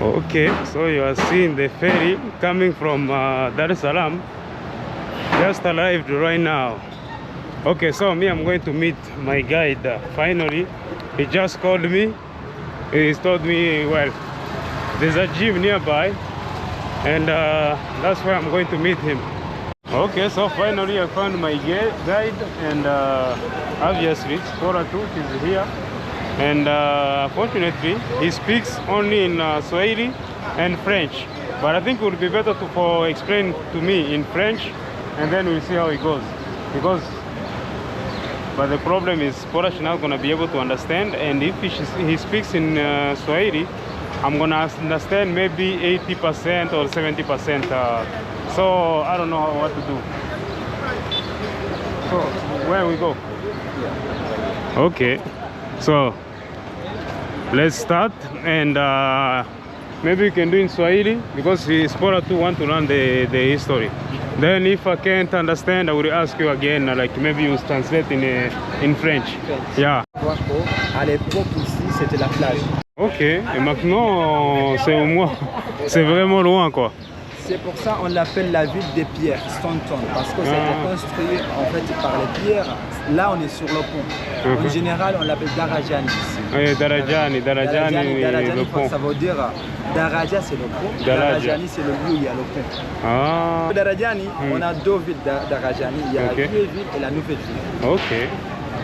Okay, so you are seeing the ferry coming from Dar es Salaam. Just arrived right now. Okay, so I'm going to meet my guide. Finally, he just called me. He told me, well, there's a gym nearby, and that's where I'm going to meet him. Okay, so finally I found my guide, and obviously Spora Tooth is here. And fortunately, he speaks only in Swahili and French. But I think it would be better to explain to me in French, and then we'll see how it goes. But the problem is, Spora is not going to be able to understand, and if he speaks in Swahili, I'm going to understand maybe 80% or 70%. So I don't know what to do. So where we go? Okay. So let's start, and maybe we can do in Swahili because Spora too want to learn the history. Then if I can't understand, I will ask you again, like maybe you translate in French. Yeah. À l'époque ici c'était la plage. Ok. Et maintenant c'est au moins, c'est vraiment loin quoi. C'est pour ça qu'on l'appelle la ville des pierres, Stanton, parce que c'était construit en fait par les pierres. Là on est sur le pont. En général on l'appelle Darajani ici. Oui, Darajani, le pont. Ça veut dire Daraja c'est le pont, Darajani c'est le lieu où il y a le pont. Ah. Darajani, on a deux villes Darajani, il y a la vieille ville et la nouvelle ville. Ok.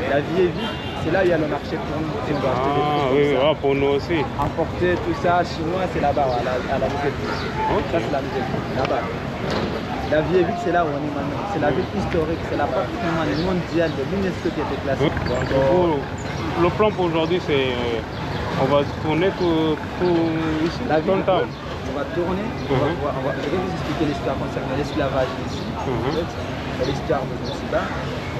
La vieille ville, c'est là où il y a le marché pour nous. Si on doit acheter des oui, pour nous aussi. Emporter tout ça, chinois, c'est là-bas, à la nouvelle ville. Ça, c'est la nouvelle ville, là-bas. La vieille ville, c'est là où on est maintenant. C'est la ville historique, c'est la patrimoine mondial de l'UNESCO qui a été classée. Le plan pour aujourd'hui, c'est on va tourner tout ici, la ville. Town. On va tourner, je vais vous expliquer l'histoire concernant l'esclavage ici, l'histoire de Zanzibar.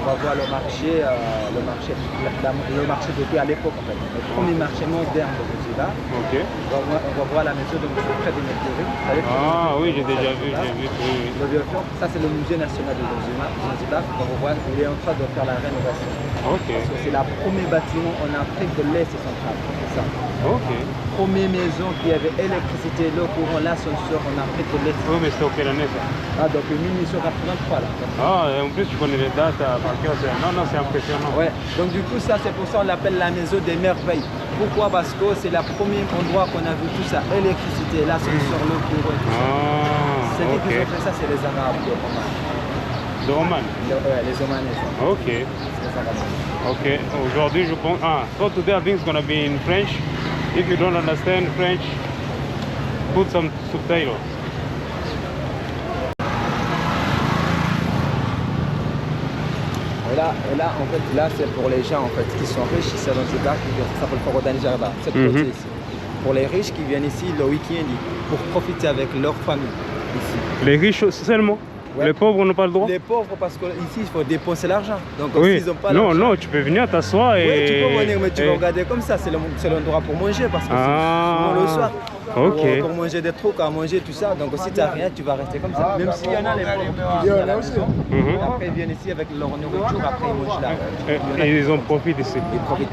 On va voir le marché de thé à l'époque en fait. Le premier marché moderne de Zanzibar. Ok. On va voir la maison de M. Fred Mercury. Ah oui, j'ai déjà vu, oui. Le vieux fort, ça c'est le musée national de Zanzibar. On va voir, il est en train de faire la rénovation. Ok. C'est le premier bâtiment en Afrique de l'Est et centrale. C'est ça. Ok. Première maison qui avait électricité, l'eau, courant, l'ascenseur en Afrique de l'Est. Oui, mais c'était au quelle année ça? Ah, donc 1983 là. Ah, et en plus tu connais les dates par cœur, non, c'est impressionnant. Ouais, donc du coup ça c'est pour ça qu'on l'appelle la maison des merveilles. Pourquoi? Parce que c'est le premier endroit qu'on a vu tout ça, électricité, l'ascenseur, l'eau, courant, tout ça. C'est qui ont fait ça, c'est les Arabes de Oman. De Oman? Les Omanais. Ok. Ok, aujourd'hui je pense... so today I think it's gonna be in French. If you don't understand French, put some subtitles. Et là, en fait, là, c'est pour les gens en fait, qui sont riches ici à Zanzibar, qui s'appelle Forodani Jarba, cette côté ici. Pour les riches qui viennent ici le week-end pour profiter avec leur famille ici. Les riches seulement? Ouais. Les pauvres n'ont pas le droit? Les pauvres, parce qu'ici, il faut dépenser l'argent. Donc, oui. s'ils n'ont pas l'argent... Non, tu peux venir t'asseoir et... Oui, tu peux venir, mais tu vas regarder comme ça. C'est l'endroit pour manger, parce que c'est le soir. Okay. Pour manger des trucs, à manger, tout ça. Donc, si tu n'as rien, tu vas rester comme ça. Même s'il y en a les pauvres qui viennent à la maison. Après, ils viennent ici avec leur nourriture, après, ils mangent là. Et ils en profitent ici.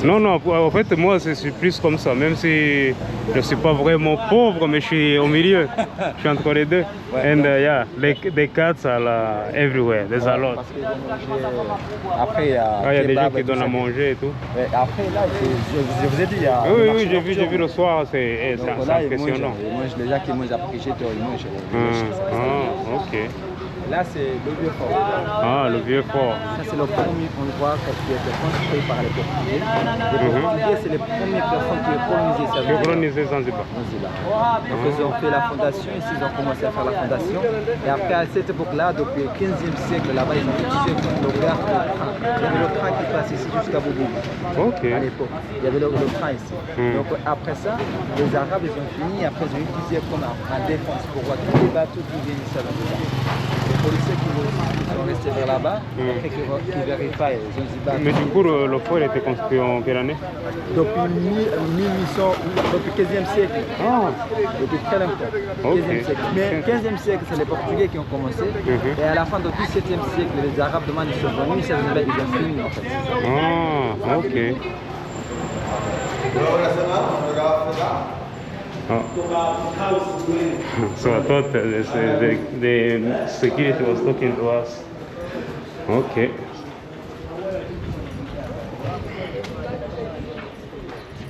Non, en fait, moi, je suis plus comme ça. Même si je ne suis pas vraiment pauvre, mais je suis au milieu. Je suis entre les deux. And yeah, the cats are everywhere. There's a lot. Après, il y a des gens qui donnent à manger et tout. Après, là, je vous ai dit, il y a... Oui, j'ai vu le soir, c'est impressionnant. Ils mangent, les gens qui mangent après j'étais, ils mangent. Ok. Là, c'est le vieux fort. Ah, le vieux fort. Ça, c'est le premier endroit qui a été construit par les Portugais. Les Portugais, c'est les premières personnes qui ont colonisé ça. Qui ont colonisé Zanzibar. Donc, ils ont fait la fondation, ici, ils ont commencé à faire la fondation. Et après, à cette époque-là, depuis le 15e siècle, là-bas, ils ont utilisé le train. Il y avait le train qui passe ici jusqu'à Boubou. À l'époque. Il y avait le train ici. Donc, après ça, les Arabes, ils ont fini. Après, ils ont utilisé comme en défense pour voir tous les bateaux qui viennent ici à Zanzibar. Les policiers qui sont restés vers là-bas, après qui vérifient Zanzibar. Mais du coup, le fort était construit en quelle année? Depuis 1800, depuis 15e siècle. Depuis très longtemps. 15e siècle. Mais 15e siècle, c'est les Portugais qui ont commencé. Et à la fin du 17e siècle, les Arabes de Mali sont venus, ils ont fini en fait. Ah, ok. Oh. So I thought the security was talking to us. Okay.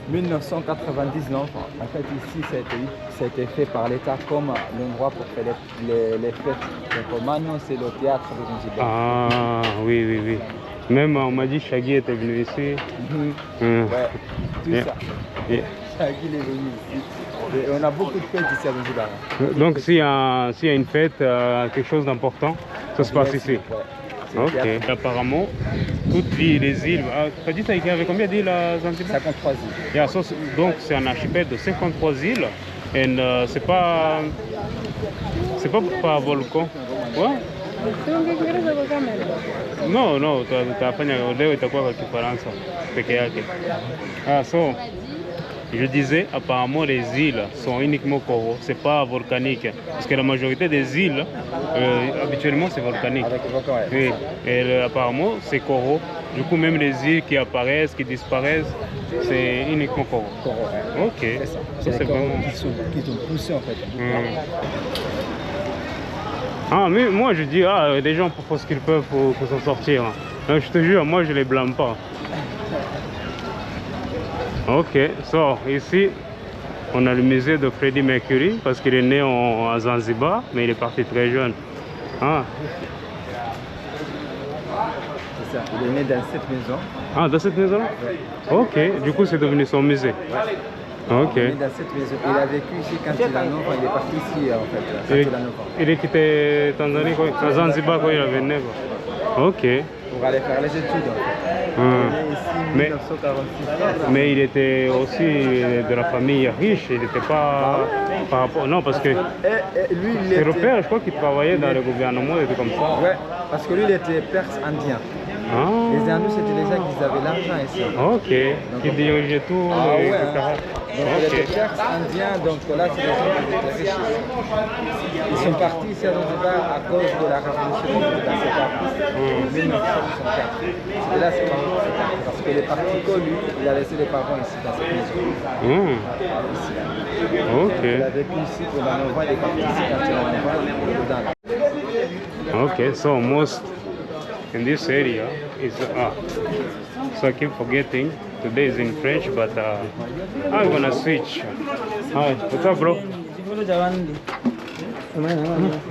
« 1990 l'enfant. En fait, ici, ça a été fait par l'État comme l'endroit pour faire les fêtes. Donc maintenant, c'est le théâtre de Zanzibar. Ah, oui, oui, oui. Même on m'a dit Shaggy était venu ici. Ouais, tout Yeah. ça. Yeah. Shaggy est venu ici. Et on a beaucoup de fêtes ici à Zanzibar. Donc s'il y a une fête, quelque chose d'important, ça se passe ici. Ouais. C'est le Ok. théâtre. Apparemment, toutes les îles. Tu as dit ça avec combien d'îles à Zanzibar? 53 îles. Yeah, so, donc c'est un archipel de 53 îles. Et c'est pas par volcan. Ouais? No, tutafanya leo itakuwa kwa Kifaransa peke yake. So je disais, apparemment les îles sont uniquement coraux, c'est pas volcanique. Parce que la majorité des îles, habituellement c'est volcanique. Avec le volcan, ouais. Oui. Et apparemment c'est coraux. Du coup même les îles qui apparaissent, qui disparaissent, c'est uniquement coraux. Coraux, ouais. Ok. C'est ça. Ça, c'est les coraux vraiment... qui sont poussés en fait. Ah, mais moi je dis, les gens font ce qu'ils peuvent pour s'en sortir. Donc, je te jure, moi je les blâme pas. Ok, so ici on a le musée de Freddie Mercury parce qu'il est né à Zanzibar, mais il est parti très jeune. Ah, C'est ça. Il est né dans cette maison. dans cette maison? Ok, du coup c'est devenu son musée. Ok. Il est né dans cette maison. Il a vécu ici quand il a 9 ans. Il est parti ici en fait. Quand il a 9 ans. Il est quitté Tanzanie, à Zanzibar quand il avait 9 ans. Ok. Pour aller faire les études en fait. Il est né ici en 1946. Mais il était aussi de la famille riche, il n'était pas par rapport... Non, parce que Lui, il ses était... repères, je crois qu'il travaillait dans le gouvernement et tout comme ça. Ouais, parce que lui, il était perse indien. Ah, Les hindous, c'était les gens qui avaient l'argent ici. ok, qui dirigeait tout, ouais, etc. Donc il était Ok. perse indien, donc là, c'est des gens qui étaient riches ici. Ils sont partis ici à Zanzibar à cause de la révolution de la séparation en 1964. C'était là ses parents qui sont partis. Parce que les partis lui, il a laissé les parents ici dans cette maison. Ici. Ok. Il a vécu ici pendant 9 ans, il est parti ici quand il a 9 ans, Okay, so most in this area is so I keep forgetting today is in French, but I'm gonna switch. Hi, what's up, bro?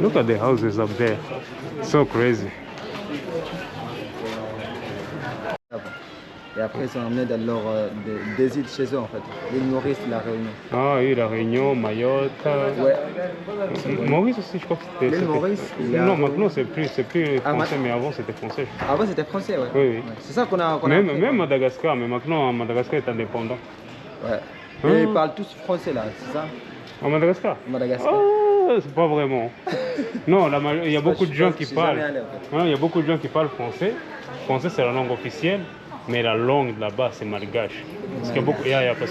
Look at the houses up there, so crazy. Et après, ils sont emmenés dans des îles chez eux en fait. L'île Maurice, la Réunion. Ah oui, la Réunion, Mayotte. Ouais. Maurice aussi, je crois que c'était. L'île Maurice, Non, maintenant c'est plus français, mais avant c'était français. Avant c'était français, ouais. Oui, oui. Ouais. C'est ça qu'on a. Même Madagascar, mais maintenant Madagascar est indépendant. Ouais. Et ils parlent tous français là, c'est ça? En Madagascar? Madagascar. C'est pas vraiment. Non, il y a beaucoup de gens qui parlent. Jamais allé, en fait. Il y a beaucoup de gens qui parlent français. Français c'est la langue officielle, mais la langue là-bas c'est malgache. Parce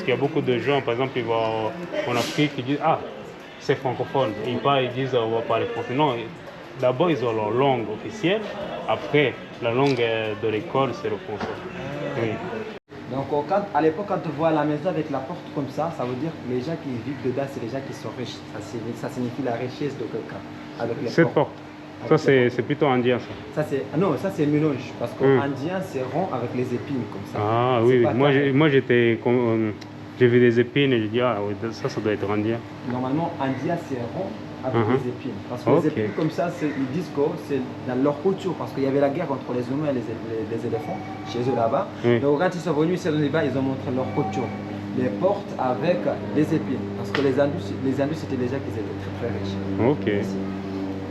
qu'il y a beaucoup de gens, par exemple, ils vont en Afrique, ils disent c'est francophone. Ils disent on va parler français. Non, d'abord ils ont leur langue officielle. Après, la langue de l'école c'est le français. Oui. Donc à l'époque, quand tu vois la maison avec la porte comme ça veut dire que les gens qui vivent dedans, c'est les gens qui sont riches. Ça signifie la richesse de quelqu'un. Avec les Cette porte. Ça c'est plutôt indien ça. Non, ça c'est mélange. Parce qu'indien c'est rond avec les épines comme ça. Ah oui, moi j'ai vu des épines et j'ai dit oui, ça doit être indien. Normalement, indien c'est rond avec les épines. Parce que les épines comme ça, ils disent que c'est dans leur culture. Parce qu'il y avait la guerre entre les humains et les éléphants chez eux là-bas. Donc quand ils sont venus ici là-bas, ils ont montré leur culture. Les portes avec les épines. Parce que les hindous c'était les gens qui étaient très très riches. Ok.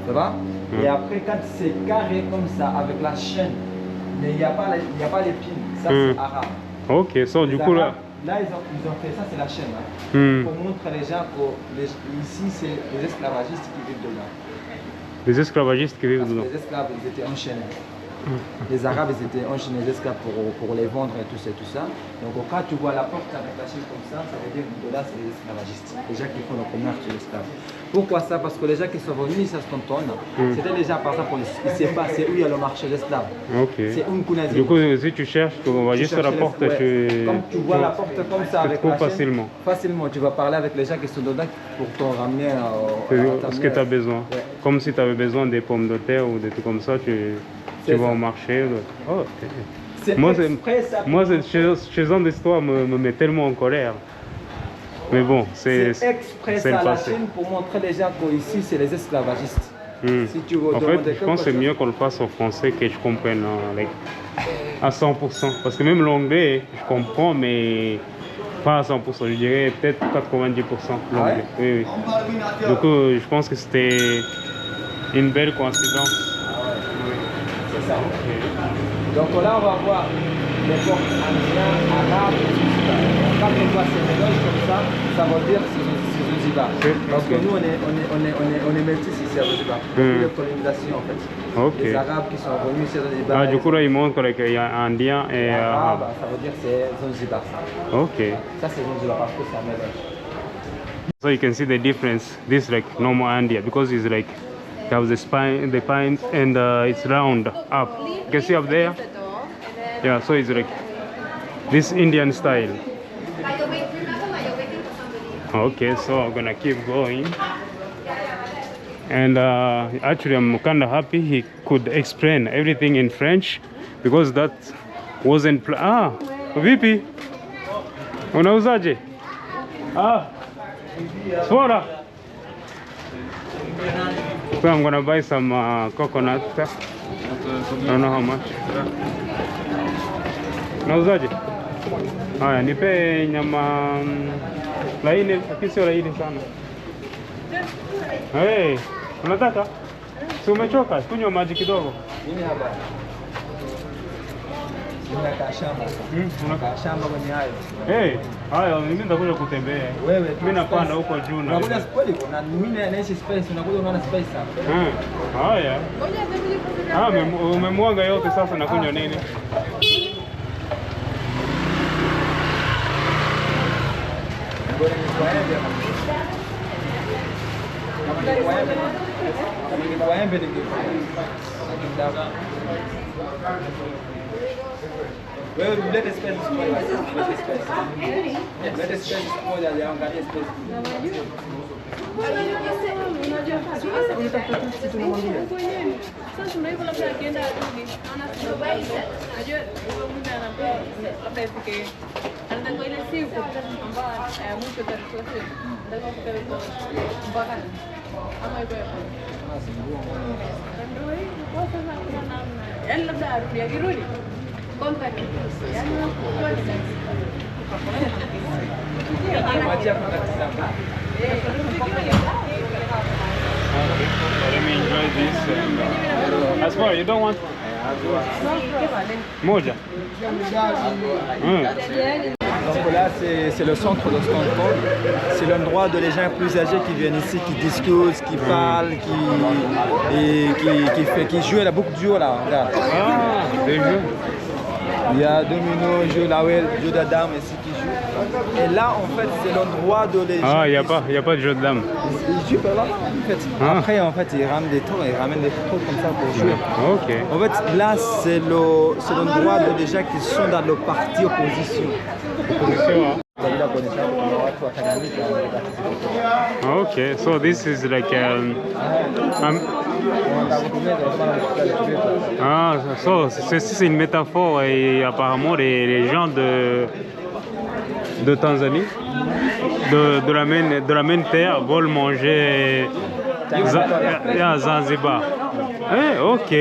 Ça va? Et après, quand c'est carré comme ça, avec la chaîne, mais il n'y a pas l'épine, ça c'est arabe. Ok, so du coup là... Là, ils ont fait ça, c'est la chaîne. Hein, pour montrer les gens que ici, c'est les esclavagistes qui vivent dedans. Les esclavagistes qui vivent dedans. Les esclaves, ils étaient enchaînés. Les Arabes, ils étaient enchaînés les esclaves pour les vendre et tout ça. Donc quand tu vois la porte avec la chaîne comme ça veut dire que là, c'est les esclavagistes. Les gens qui font le commerce sur l'esclave. Pourquoi ça? Parce que les gens qui sont venus ici à Stanton, c'était les gens, par exemple, ils ne savent pas c'est où il y a le marché d'esclaves. C'est une Kounazi. Du coup, si tu cherches, tu vas juste sur la porte. Comme tu vois la porte comme ça avec la chaîne, facilement. Facilement, tu vas parler avec les gens qui sont dedans pour t'en ramener ce que tu as besoin. Ouais. Comme si tu avais besoin des pommes de terre ou des trucs comme ça, tu vas au marché. Oh. Moi, ce genre d'histoire me met tellement en colère. Mais bon, c'est exprès ça la Chine pour montrer les gens qu'ici, c'est les esclavagistes. Si tu veux en fait, je pense que c'est mieux qu'on le fasse en français que je comprenne à 100%. Parce que même l'anglais, je comprends, mais pas à 100%. Je dirais peut-être 90% l'anglais. Oui. Du coup, je pense que c'était une belle coïncidence. C'est ça. Donc là, on va voir les portes indiennes, arabes et tout ça. Quand on voit ces mélanges comme ça, ça veut dire que c'est Zanzibar. Parce que nous, on est métis ici à Zanzibar. Depuis la colonisation, en fait. Les Arabes qui sont venus ici à Zanzibar. Ah, du coup, là, ils montrent qu'il y a indien et arabe. Ça veut dire que c'est Zanzibar. Ok. Ça, c'est Zanzibar parce que c'est un mélange. So you can see the difference. This like normal India because it's like you have the pine, and it's round up. You can see up there. Yeah, so it's like this Indian style. Okay, so I'm gonna keep going. And actually, I'm kind of happy he could explain everything in French because that wasn't. Vipi? Unauzaje? Swara. So I'm gonna buy some coconut. I don't know how much. Nauzaje? Haya, nipe nyama laini, lakini sio laini sana. Hey, unataka? Si umechoka? Kunywa maji kidogo. Mimi hapa. Unakaa shamba kwenye hayo. Haya, mimi nitakuja kutembea. Wewe mimi napanda huko juu na. Unakuja spoli na mimi naishi space, unakuja unaona space hapa. Haya. Umemwaga yote sasa nakunywa nini? Wewe mlete space moja. Mlete space moja ya angalia space. Sasa unaiva labda akienda arudi. Unajua muda labda ifike. Anataka ile siku ambayo mwisho tarehe 30. Ndio kupewa mpaka ama iko hapo. Ndio hii kwa sasa kuna namna. Yaani labda arudi akirudi. Contact. Yaani Let me enjoy this. As far you don't want moja. Donc là, c'est le centre de Stanton. C'est l'endroit de les gens plus âgés qui viennent ici, qui discutent, qui parlent, qui jouent la boucle du haut là. Regarde. Des jeux. Il y a domino, jeu Lawel, jeu de dames ici qui jouent. Et là, en fait, c'est l'endroit de les gens. Il n'y a pas de jeu de dames. Ils jouent là-bas, en fait. Après, en fait, ils ramènent des trucs comme ça pour jouer. Ok. En fait, là, c'est l'endroit de les gens qui sont dans le parti opposition. Okay, so this is like so c'est une métaphore et apparemment les gens de Tanzanie de la même terre veulent manger Zanzibar. Ok.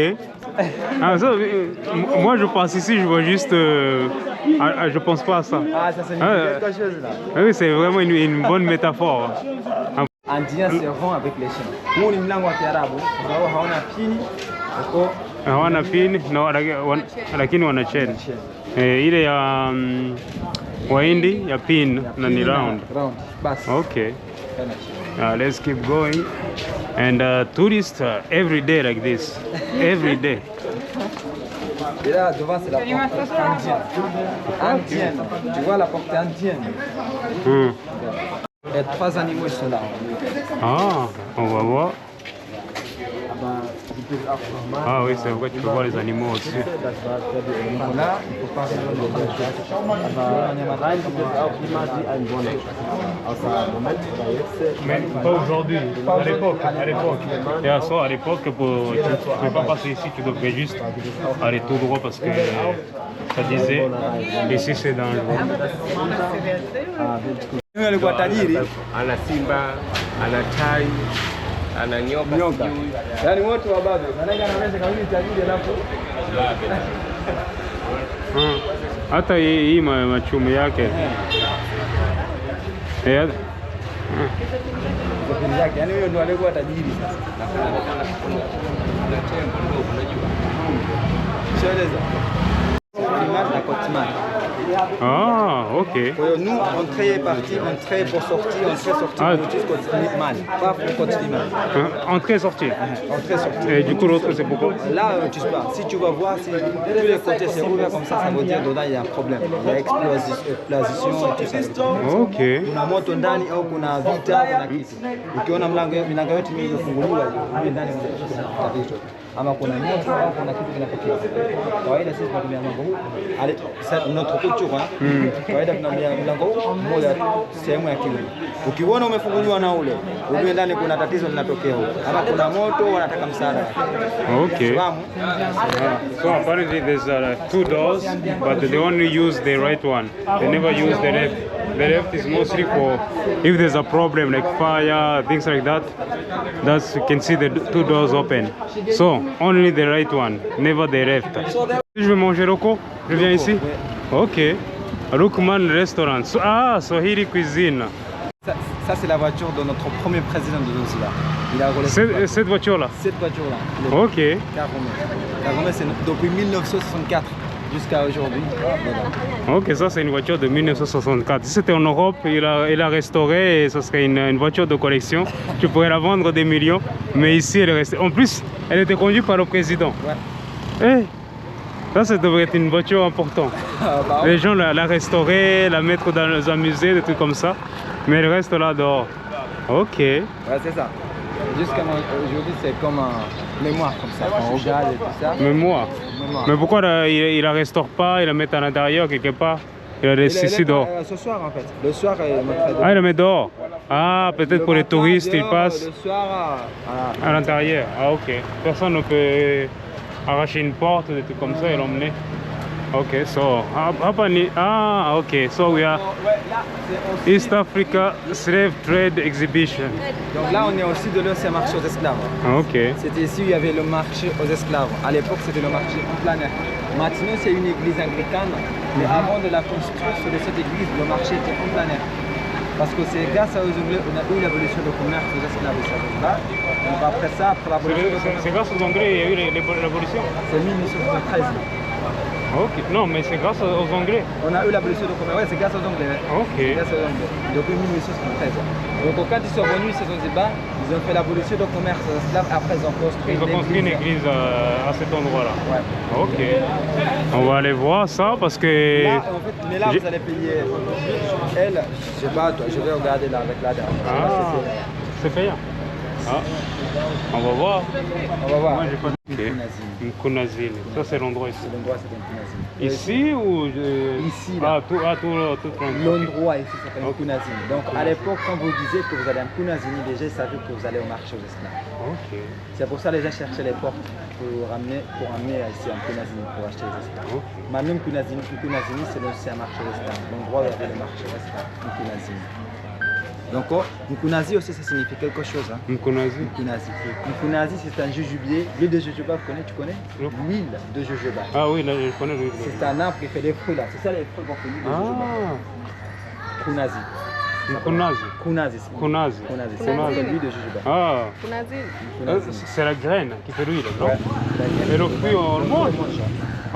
Moi je pense ici, je vois juste je pense pas à ça. Ça c'est quelque chose là. Oui, c'est vraiment une bonne métaphore. Indien c'est rond avec les chiens. Huu ni mlango wa Kiarabu, sababu hawana pini. Hawana pini lakini wana chain. Ile ya Wahindi ya pin na ni round. Okay. Let's keep going. And tourists every day like this. Every day. Et là, devant, c'est la porte indienne. Indienne. Tu vois la porte indienne. Et 3 animaux, ils sont là. Ah, on va voir. Ah oui, c'est vrai, tu peux voir les animaux aussi. Là, il faut pas Mais pas aujourd'hui, à l'époque. Et à ça, à l'époque, tu ne peux pas passer ici, tu devrais juste aller tout droit parce que ça disait, ici c'est dangereux. Ana simba, ana tai, ana nyoka. Yaani wote wa bado. Nanaga anaweza kama ni tajiri alafu. Hata hii machumu yake. Yaani huyo ndo alikuwa tajiri sasa. Kuna tembo ndogo unajua. Sheleza. Primat na Kotman. Ah, ok. Nous, entrée est partie, entrée pour sortir, entrée sortie, on utilise Kotman, pas pour Kotman. Entrée sortie. Entrée sortie. Et du coup, l'autre, c'est pourquoi? Là, tu sais pas. Si tu vas voir, si tous les côtés c'est ouvert comme ça veut dire dedans il y a un problème. Il y a explosion et tout ça. Ok. Kuna moto ndani au kuna vita, kuna kitu. Ukiona milango yote imefunguliwa, hivi ndani kuna vitu. Ama kuna moto au kuna kitu kinatokea. Kawaida sisi tunatumia mlango huu. Notre culture, kawaida tunatumia mlango huu mmoja sehemu ya kiume. Ukiona umefunguliwa na ule, ujue ndani kuna tatizo linatokea huko. Ama kuna moto wanataka msaada. Okay. So apparently there's 2 doors, but they only use the right one. They never use the left. The left is mostly for if there's a problem like fire, things like that. That's you can see the 2 doors open. So only the right one, never the left. Je vais manger Roko. Je viens ici. Ok. Rukman Restaurant. Swahili Cuisine. Ça c'est la voiture de notre premier président de Zanzibar. Il a roulé cette voiture-là. Cette voiture-là. Ok. Caromé, c'est depuis 1964 jusqu'à aujourd'hui. Ok, ça c'est une voiture de 1964. Si c'était en Europe, il a restauré et ce serait une voiture de collection. Tu pourrais la vendre des millions. Mais ici, elle est restée. En plus, elle était conduite par le président. Ouais. Ça devrait être une voiture importante. Les gens la restaurer, la mettre dans un musée, des trucs comme ça. Mais elle reste là dehors. Ok. Ouais, c'est ça. Jusqu'à aujourd'hui, c'est comme un mémoire comme ça. On regarde et tout ça. Mémoire. Mais pourquoi il la restaure pas, il la met à l'intérieur quelque part? Il la laisse ici dehors. Ce soir en fait. Le soir, il la met dehors. Ah, peut-être pour les touristes, ils passent. Le soir, à l'intérieur. Ah, ok. Personne ne peut arracher une porte, des trucs comme ça et l'emmener. Okay, so okay, so we are East Africa Slave Trade Exhibition. Donc là, on est aussi de l'ancien marché aux esclaves. Ok. C'était ici où il y avait le marché aux esclaves. À l'époque, c'était le marché en plein air. Maintenant, c'est une église anglicane, mais avant de la construction de cette église, le marché était en plein air. Parce que c'est grâce aux Anglais qu'on a eu l'abolition du commerce aux esclaves. Donc après ça, après l'abolition... C'est grâce aux Anglais qu'il y a eu l'abolition? C'est 1973. Ok, non, mais c'est grâce aux Anglais. On a eu l'abolition du commerce, ouais, c'est grâce aux Anglais. Ok. Grâce aux Anglais. Depuis 1973. Donc quand ils sont venus ici à Zanzibar, ils ont fait l'abolition du commerce aux esclaves, après ils ont construit une église à cet endroit-là. Ouais. Ok. On va aller voir ça parce que... Là, en fait, mais là, vous allez payer. Elle, je sais pas, toi, je vais regarder là avec la dame. C'est payant. Ah. On va voir. On va voir. Moi, j'ai pas de Mkunazini. Ça, c'est l'endroit ici. L'endroit, c'est Mkunazini. Ici ou Ici, là. Tout l'endroit ici s'appelle Mkunazini. Donc, à l'époque, quand vous disiez que vous allez à Mkunazini, déjà, ils savaient que vous allez au marché aux esclaves. Ok. C'est pour ça que les gens cherchaient les portes pour amener ici à Mkunazini pour acheter les esclaves. Okay. Maintenant, Mkunazini, c'est l'ancien marché aux esclaves. L'endroit où il y avait le marché aux esclaves. Mkunazini. Donc, Mkunazi aussi, ça signifie quelque chose. Hein. Mkunazi. Mkunazi, c'est un jujubier. L'huile de jojoba, tu connais? L'huile de jojoba. Ah oui, là, je connais l'huile. C'est un arbre qui fait des fruits là. C'est ça les fruits qu'on fait l'huile de jojoba. Kunazi. Kunazi. C'est l'huile de jojoba. Ah. C'est la graine qui fait l'huile, non? Et le fruit, on le mange.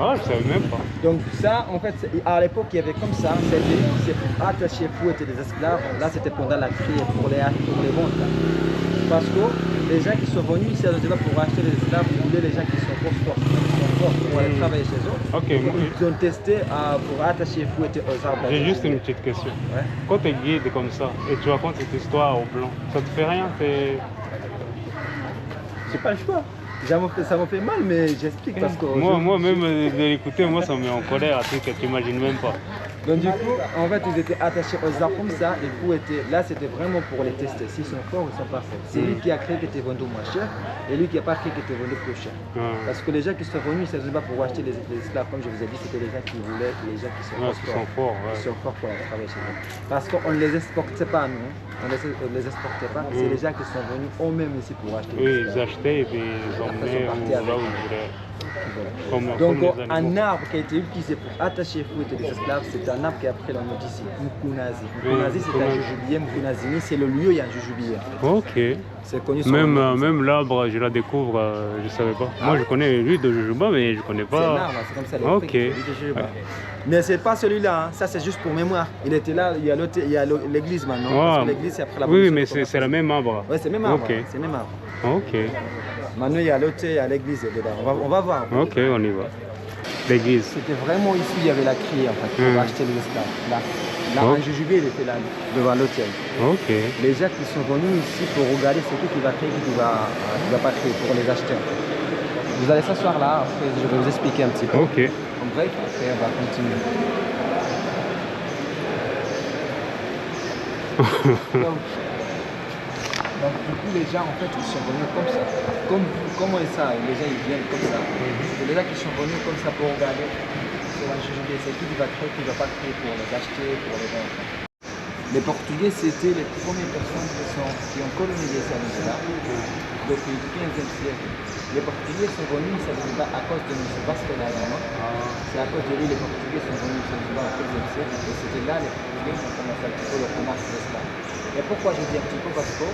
Ah, je savais même pas. Donc ça, en fait, à l'époque, il y avait comme ça, c'est attachés, fouettés des esclaves. Là, c'était pendant la crise pour les ventes. Là. Parce que les gens qui sont venus ici à Zanzibar pour acheter les esclaves, ils voulaient les gens qui sont forts, pour aller travailler chez eux. Ok, Donc, ils ont testé pour attacher et fouetter aux arbres. j'ai juste une petite question. Ouais. Quand tu es guide comme ça et tu racontes cette histoire au blanc, ça te fait rien? J'ai pas le choix. Ça me fait mal, mais j'explique parce que... Moi-même, de l'écouter, moi, ça me met en colère, un truc que tu n'imagines même pas. Donc du coup, en fait, ils étaient attachés aux arbres comme ça. Et là, c'était vraiment pour les tester. S'ils sont forts ou ils sont pas forts. C'est lui qui a créé qui était vendu moins cher et lui qui n'a pas créé qui était vendu plus cher. Parce que les gens qui sont venus, ils ne sont pas pour acheter les esclaves, comme je vous ai dit, c'était les gens qui voulaient, les gens qui sont forts. Qui sont forts pour travailler chez eux. Parce qu'on ne les exportait pas, nous. On ne les exportait pas. C'est les gens qui sont venus eux-mêmes ici pour acheter. Oui, ils achetaient et puis ils emmenaient là où ils voulaient. Donc un arbre qui a été utilisé pour attacher et fouetter les esclaves, c'est un arbre qui a pris le nom d'ici, Mkunazi. Mkunazi c'est un jujubier, Mkunazini c'est le lieu où il y a un jujubier. Ok. C'est connu même l'arbre, je la découvre, je ne savais pas. Moi je connais lui de jujuba, mais je ne connais pas. C'est un arbre, c'est comme ça les ok. Ouais. Mais c'est pas celui-là, hein. Ça c'est juste pour mémoire. Il était là, il y a l'église maintenant. Parce que l'église c'est après la oui, mais c'est le même arbre. Oui, c'est le même arbre. Okay. C'est le même arbre. Ok. Maintenant il y a l'hôtel, il y a l'église dedans. On va voir. Ok, on y va. L'église. C'était vraiment ici, il y avait la criée en fait, pour acheter les esclaves. Là, un jujubier, il était là, devant l'hôtel. Ok. Les gens qui sont venus ici pour regarder c'est qui va créer, qui va pas créer, pour les acheter. Vous allez s'asseoir là, après je vais vous expliquer un petit peu. Ok. On break, et on va continuer. Donc du coup les gens en fait ils sont venus comme ça. Comment est ça? Les gens ils viennent comme ça. C'est les gens qui sont venus comme ça pour regarder sur un jujubier. C'est qui va créer, qui ne va pas créer pour les acheter, pour les vendre. Les Portugais c'était les premières personnes qui ont colonisé ça depuis le 15e siècle. Les Portugais sont venus à Zanzibar à cause de M. Vasco da Gama. C'est à cause de lui les Portugais sont venus à Zanzibar au 15e siècle. Et c'était là les Portugais qui ont commencé un petit peu le commerce d'esclaves. Et pourquoi je dis un petit peu? Parce que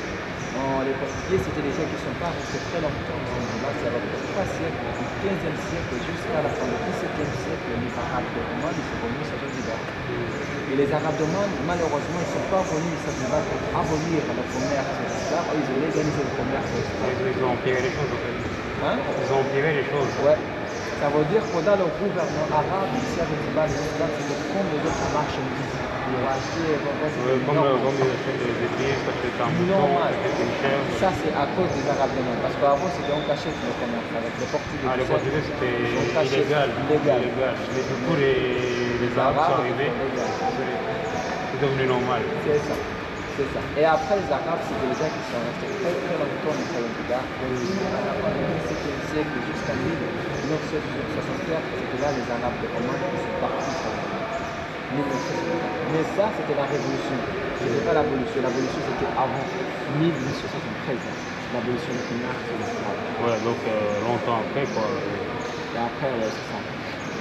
les Portugais, c'était des gens qui ne sont pas restés très longtemps dans Zanzibar. C'est à peu près 3 siècles, du 15e siècle jusqu'à la fin du 17e siècle, les Arabes ottomans ils sont venus à Zanzibar. Et les Arabes ottomans, malheureusement, ils ne sont pas venus à Zanzibar pour abolir le commerce d'esclaves. Ils ont légalisé le commerce d'esclaves. Ils ont empiré les choses en fait. Hein? Ils ont empiré les choses. Ouais. Ça veut dire que dans le gouvernement arabe, ici à Zanzibar, les esclaves, c'est de prendre les autres marchandises. Pour acheter, comme ils achètent des épices, achètent un bouton, achètent une chèvre. Ça, c'est à cause des Arabes de Parce qu'avant, c'était en cachette le commerce avec les Portugais. Les Portugais, c'était illégal. Mais du coup, les Arabes sont arrivés. C'est devenu normal. C'est ça. C'est ça. Et après, les Arabes, c'était les gens qui sont restés très très longtemps dans Zanzibar. Depuis le 17e siècle jusqu'à 1964, c'était là les Arabes de Oman qui sont partis. Mais ça, c'était la révolution. C'était pas l'abolition. L'abolition, c'était avant 1873. L'abolition du commerce et de l'esclave. Ouais, donc longtemps après, quoi. Et après, ouais, c'est ça.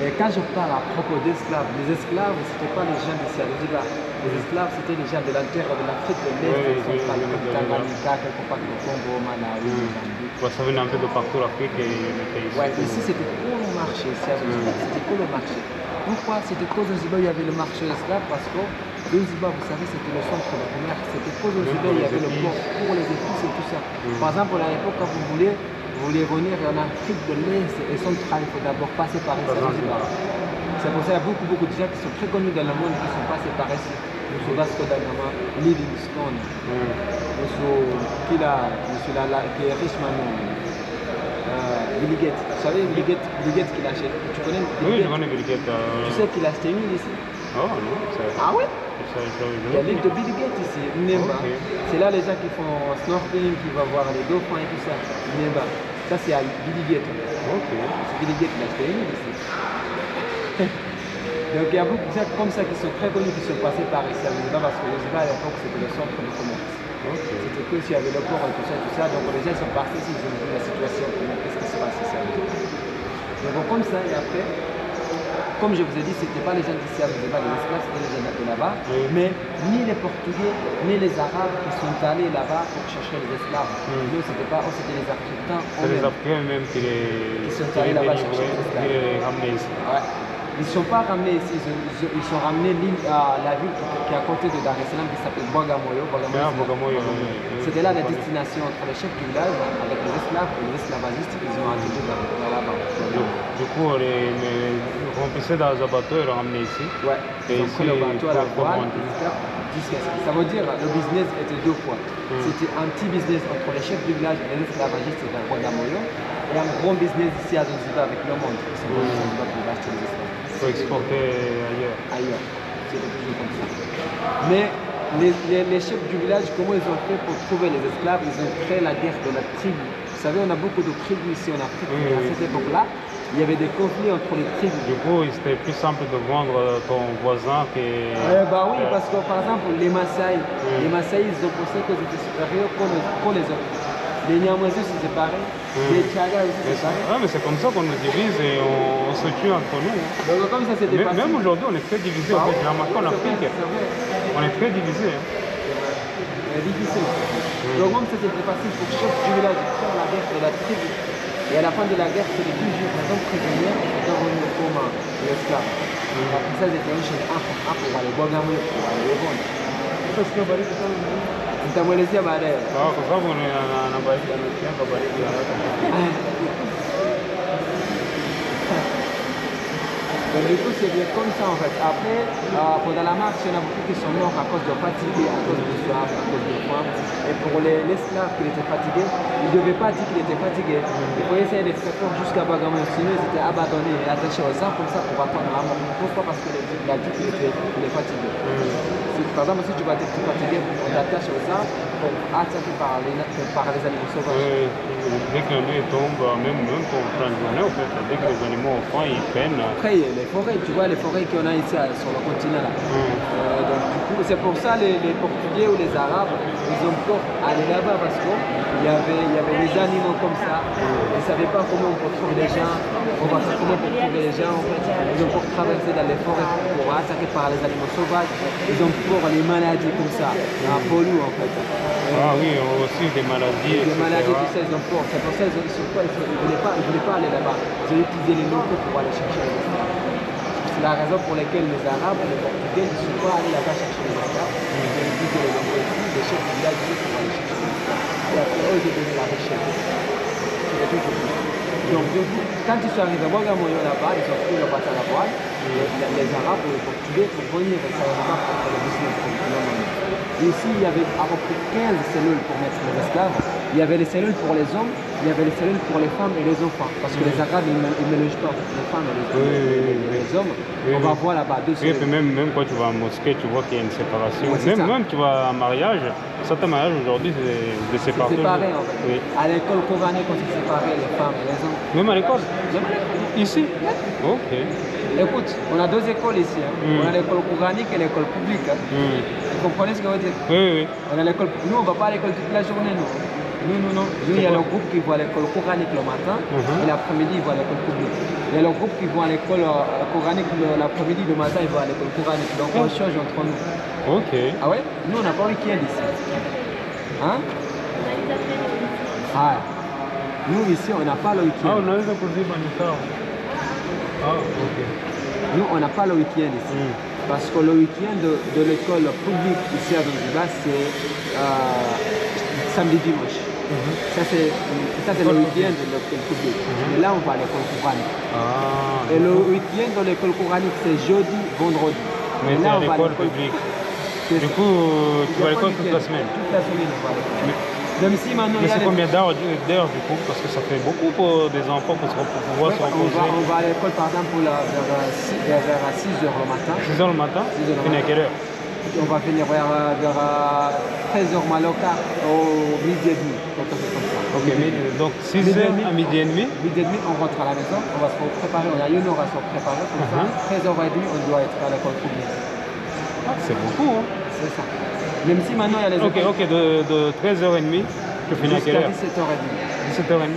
Et quand je parle à propos d'esclaves, les esclaves, c'était pas les gens de Zanzibar. Les esclaves, c'était les gens de l'intérieur de l'Afrique de l'Est, comme Tanganyika, quelque part au Congo, Malawi, Mozambique. Ça venait un peu de partout l'Afrique et ils mettaient ici. Ouais, ici, c'était pour le marché. Ici à Zanzibar, c'était pour le marché. Pourquoi? C'était qu'au Zanzibar, il y avait le marché d'esclaves parce que Zanzibar, vous savez, c'était le centre de commerce. C'était qu'au Zanzibar, il y avait le port pour les épices et tout ça. Par exemple, à l'époque, quand vous vouliez venir en Afrique de l'Est et centrale, il faut d'abord passer par ici à Zanzibar. C'est pour ça qu'il y a beaucoup de gens qui sont très connus dans le monde qui sont passés par ici. M. Vasco da Gama, Livingstone, M. qui est riche maintenant. Billy Gates. Vous savez Billy Gates qu'il a acheté? Tu connais Billy Gates? Oui, je connais Billy Gates. Tu sais qu'il a acheté une île ici? Oh non. Ah ouais? Il y a l'île de Billy Gates ici, Nemba. Okay. C'est là les gens qui font snorkeling, qui vont voir les dauphins et tout ça. Nemba. Ça c'est à Billy Gates. Ok. C'est Billy Gates qui a acheté une île ici. Donc il y a beaucoup de gens comme ça qui sont très connus, qui sont passés par ici à Zanzibar parce que Zanzibar à l'époque c'était le centre de commerce. Okay. C'était que s'il y avait le port et tout ça, donc les gens sont partis ici, ils ont vu la situation, qu'est-ce qui se passe ici à Zanzibar. Donc comme ça, et après, comme je vous ai dit, c'était pas les gens d'ici à Zanzibar, les esclaves, c'était les gens de là-bas, mais ni les Portugais, ni les Arabes qui sont allés là-bas pour chercher les esclaves. Nous, c'était pas, c'était les Africains. C'est les Africains même qui sont allés là-bas chercher les esclaves. Qui les ramenaient ici. Ouais. Ils ne sont pas ramenés ici, ils sont ramenés à la ville qui est à côté de Dar es Salaam qui s'appelle Bagamoyo. C'était là la destination entre les chefs du village avec les esclaves et les esclavagistes qu'ils ont attiré là-bas. Du coup, les remplissaient dans un bateau et les ramenaient ici. Ouais, Et ils ont pris le ici, bateau à la pour voile vendre. jusqu'à ce que ça veut dire le business était deux fois. C'était un petit business entre les chefs du village et les esclavagistes à Bagamoyo et un gros business ici à Zanzibar avec le monde. Ils sont venus à Zanzibar pour acheter les esclaves. Il faut exporter ailleurs. C'était toujours comme ça. Mais les chefs du village, comment ils ont fait pour trouver les esclaves? Ils ont créé la guerre de la tribu. Vous savez, on a beaucoup de tribus ici en Afrique. À cette époque-là, il y avait des conflits entre les tribus. Du coup, c'était plus simple de vendre ton voisin que... Bah oui, parce que par exemple, les Maasai, ils ont pensé qu'ils étaient supérieurs qu'aux les autres. Les Nyamwezi aussi c'est pareil, les Tchaga aussi c'est pareil. Ouais, mais c'est comme ça qu'on nous divise et on se tue entre nous. Donc comme ça c'est dépassé. Même aujourd'hui, on est très divisé. En fait, j'ai remarqué en Afrique, on est très divisé. C'est difficile. Donc comme ça c'était facile pour chef du village de faire la guerre de la tribu. Et à la fin de la guerre, c'est les 2 jours, les hommes prisonniers qui sont revenus comme l'esclave. Après ça, ils étaient riches un pour aller boire pour aller les vendre. Nitamwelezea baadaye. Kwa sababu anabariki anakianga bariki haraka. Donc du coup c'est bien comme ça en fait. Après, pendant la marche, il y en a beaucoup qui sont morts à cause de fatigue, à cause de soif, à cause de faim. Et pour l'esclave qui était fatigué, il ne devait pas dire qu'il était fatigué. Il faut essayer de faire fort jusqu'à Bagamoyo. Sinon ils étaient abandonnés et attachés aux arbres comme ça pour attendre la mort. Pourquoi? Parce qu'il a dit qu'il est fatigué. Par exemple, si tu vas être fatigué, on t'attache aux arbres pour être attaqué par les animaux sauvages. Dès que la nuit tombe, même pour plein de journées, en fait, dès que les animaux ont faim, ils peinent. Après, les forêts, tu vois les forêts qu'on a ici sur le continent là. Donc du coup, c'est pour ça les Portugais ou les Arabes, ils ont peur d'aller là-bas parce qu'il y avait des animaux comme ça. Ils ne savaient pas comment on peut trouver les gens, comment on peut trouver les gens. En fait. Ils ont peur de traverser dans les forêts pour être attaqués par les animaux sauvages. Ils ont peur des maladies comme ça, la polio en fait. Ah oui, aussi des maladies. Des maladies, tout ça, ils ont peur. C'est pour ça qu'ils ne voulaient pas aller là-bas. Ils ont utilisé les locaux pour aller chercher les esclaves. C'est la raison pour laquelle les Arabes, les Portugais ne sont pas allés là-bas chercher les esclaves. Ils ont utilisé les locaux ici, les chefs du village pour aller chercher les esclaves. Et après, eux, ils ont donné la richesse. C'est toujours ça. Donc, quand ils sont arrivés à Bagamoyo là-bas, ils ont pris le bateau à la voile, les Arabes ou les Portugais pour venir et ça va pour faire le business. Ici, il y avait à peu près 15 cellules pour mettre les esclaves. Il y avait les cellules pour les hommes, il y avait les cellules pour les femmes et les enfants. Parce que les Arabes, ils ne mélangent pas les femmes et les hommes. On va voir là-bas deux cellules. Et puis même quand tu vas en mosquée, tu vois qu'il y a une séparation. Ouais, même tu vas en mariage, certains mariages aujourd'hui, c'est de séparer. C'est séparé en fait. Oui. À l'école coranique, on s'est séparé les femmes et les hommes. Même à l'école? Même à l'école. Ici? Ok. Écoute, on a 2 écoles ici. On a l'école coranique et l'école publique. Vous comprenez ce que je veux dire? Oui. On a l'école. Nous, on ne va pas à l'école toute la journée, nous. Non. Nous, il y a le groupe qui va à l'école coranique le matin et l'après-midi, il va à l'école publique. Il y a le groupe qui va à l'école coranique l'après-midi, le matin, il va à l'école coranique. Donc, on change entre nous. Ok. Ah ouais? Nous, on n'a pas week-end ici. Hein? Ah. Nous, ici, on n'a pas le week-end. Ah, on a eu pour dire Manitao. Ah, ok. Nous, on n'a pas le week-end ici. Parce que le week-end de l'école publique ici à Zanzibar, c'est samedi dimanche. Ça, c'est le week-end de l'école publique. Et là, on va à l'école coranique. Et le week-end de l'école coranique, c'est jeudi, vendredi. Mais là, on va à l'école publique. Du coup, tu vas à l'école toute la semaine. Toute la semaine, on va à l'école. Même si maintenant, mais c'est combien d'heures du coup? Parce que ça fait beaucoup pour des enfants pour pouvoir se reposer. On va à l'école par exemple vers 6h le matin. 6h le matin? Venir à quelle heure? On va venir vers 13h Maloka au midi et demi. Quelque chose comme ça. Ok, donc 6h à midi et demi? Midi et demi, on rentre à la maison, on va se préparer, on a 1 heure à se préparer. Comme ça, 13h30, on doit être à l'école publique. C'est beaucoup, hein? C'est ça. Même si maintenant il y a les écoles. Ok, de 13h30, tu finis à quelle heure? 17h30. 17h30.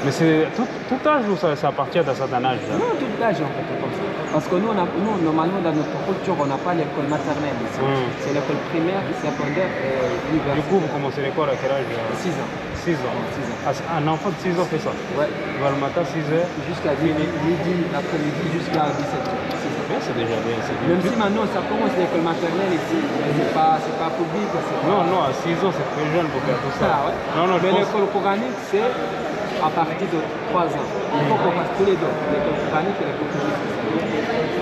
Mais c'est tout âge ou ça à partir d'un certain âge? Non, tout âge en fait, comme ça. Parce que nous, normalement, dans notre culture, on n'a pas l'école maternelle ici. C'est l'école primaire, secondaire et Du universitaire. coup, vous commencez l'école à quel âge? 6 ans. 6 ans. 6 ans. Ah, un enfant de 6 ans fait ça. Ouais. Il va le matin 6 heures. Jusqu'à midi, l'après-midi, jusqu'à 17h. Bien, c'est déjà bien. Même si maintenant, ça commence l'école maternelle ici, mais c'est pas public. Non, non, à 6 ans, c'est très jeune pour faire tout ça. Ça, ouais. Non, non, je mais pense... l'école coranique, c'est à partir de 3 ans. Il faut qu'on fasse tous les deux, l'école coranique et l'école publique.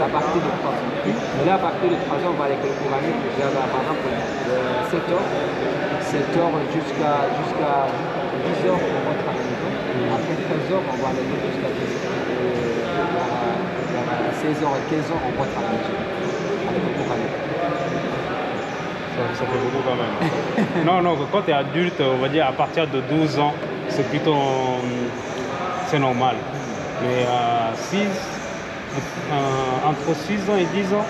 À partir de 3 ans. Mais là, à partir de 3 ans, on va à l'école coranique, par exemple, de 7h jusqu'à 10h, on rentre à la maison. Après 13h, on va à l'école jusqu'à 16h et 15h, on rentre à la maison. À l'école coranique. Ça fait beaucoup quand même. Non, non, quand tu es adulte, on va dire à partir de 12 ans, c'est plutôt... c'est normal. Mais entre 6 ans et 10 ans,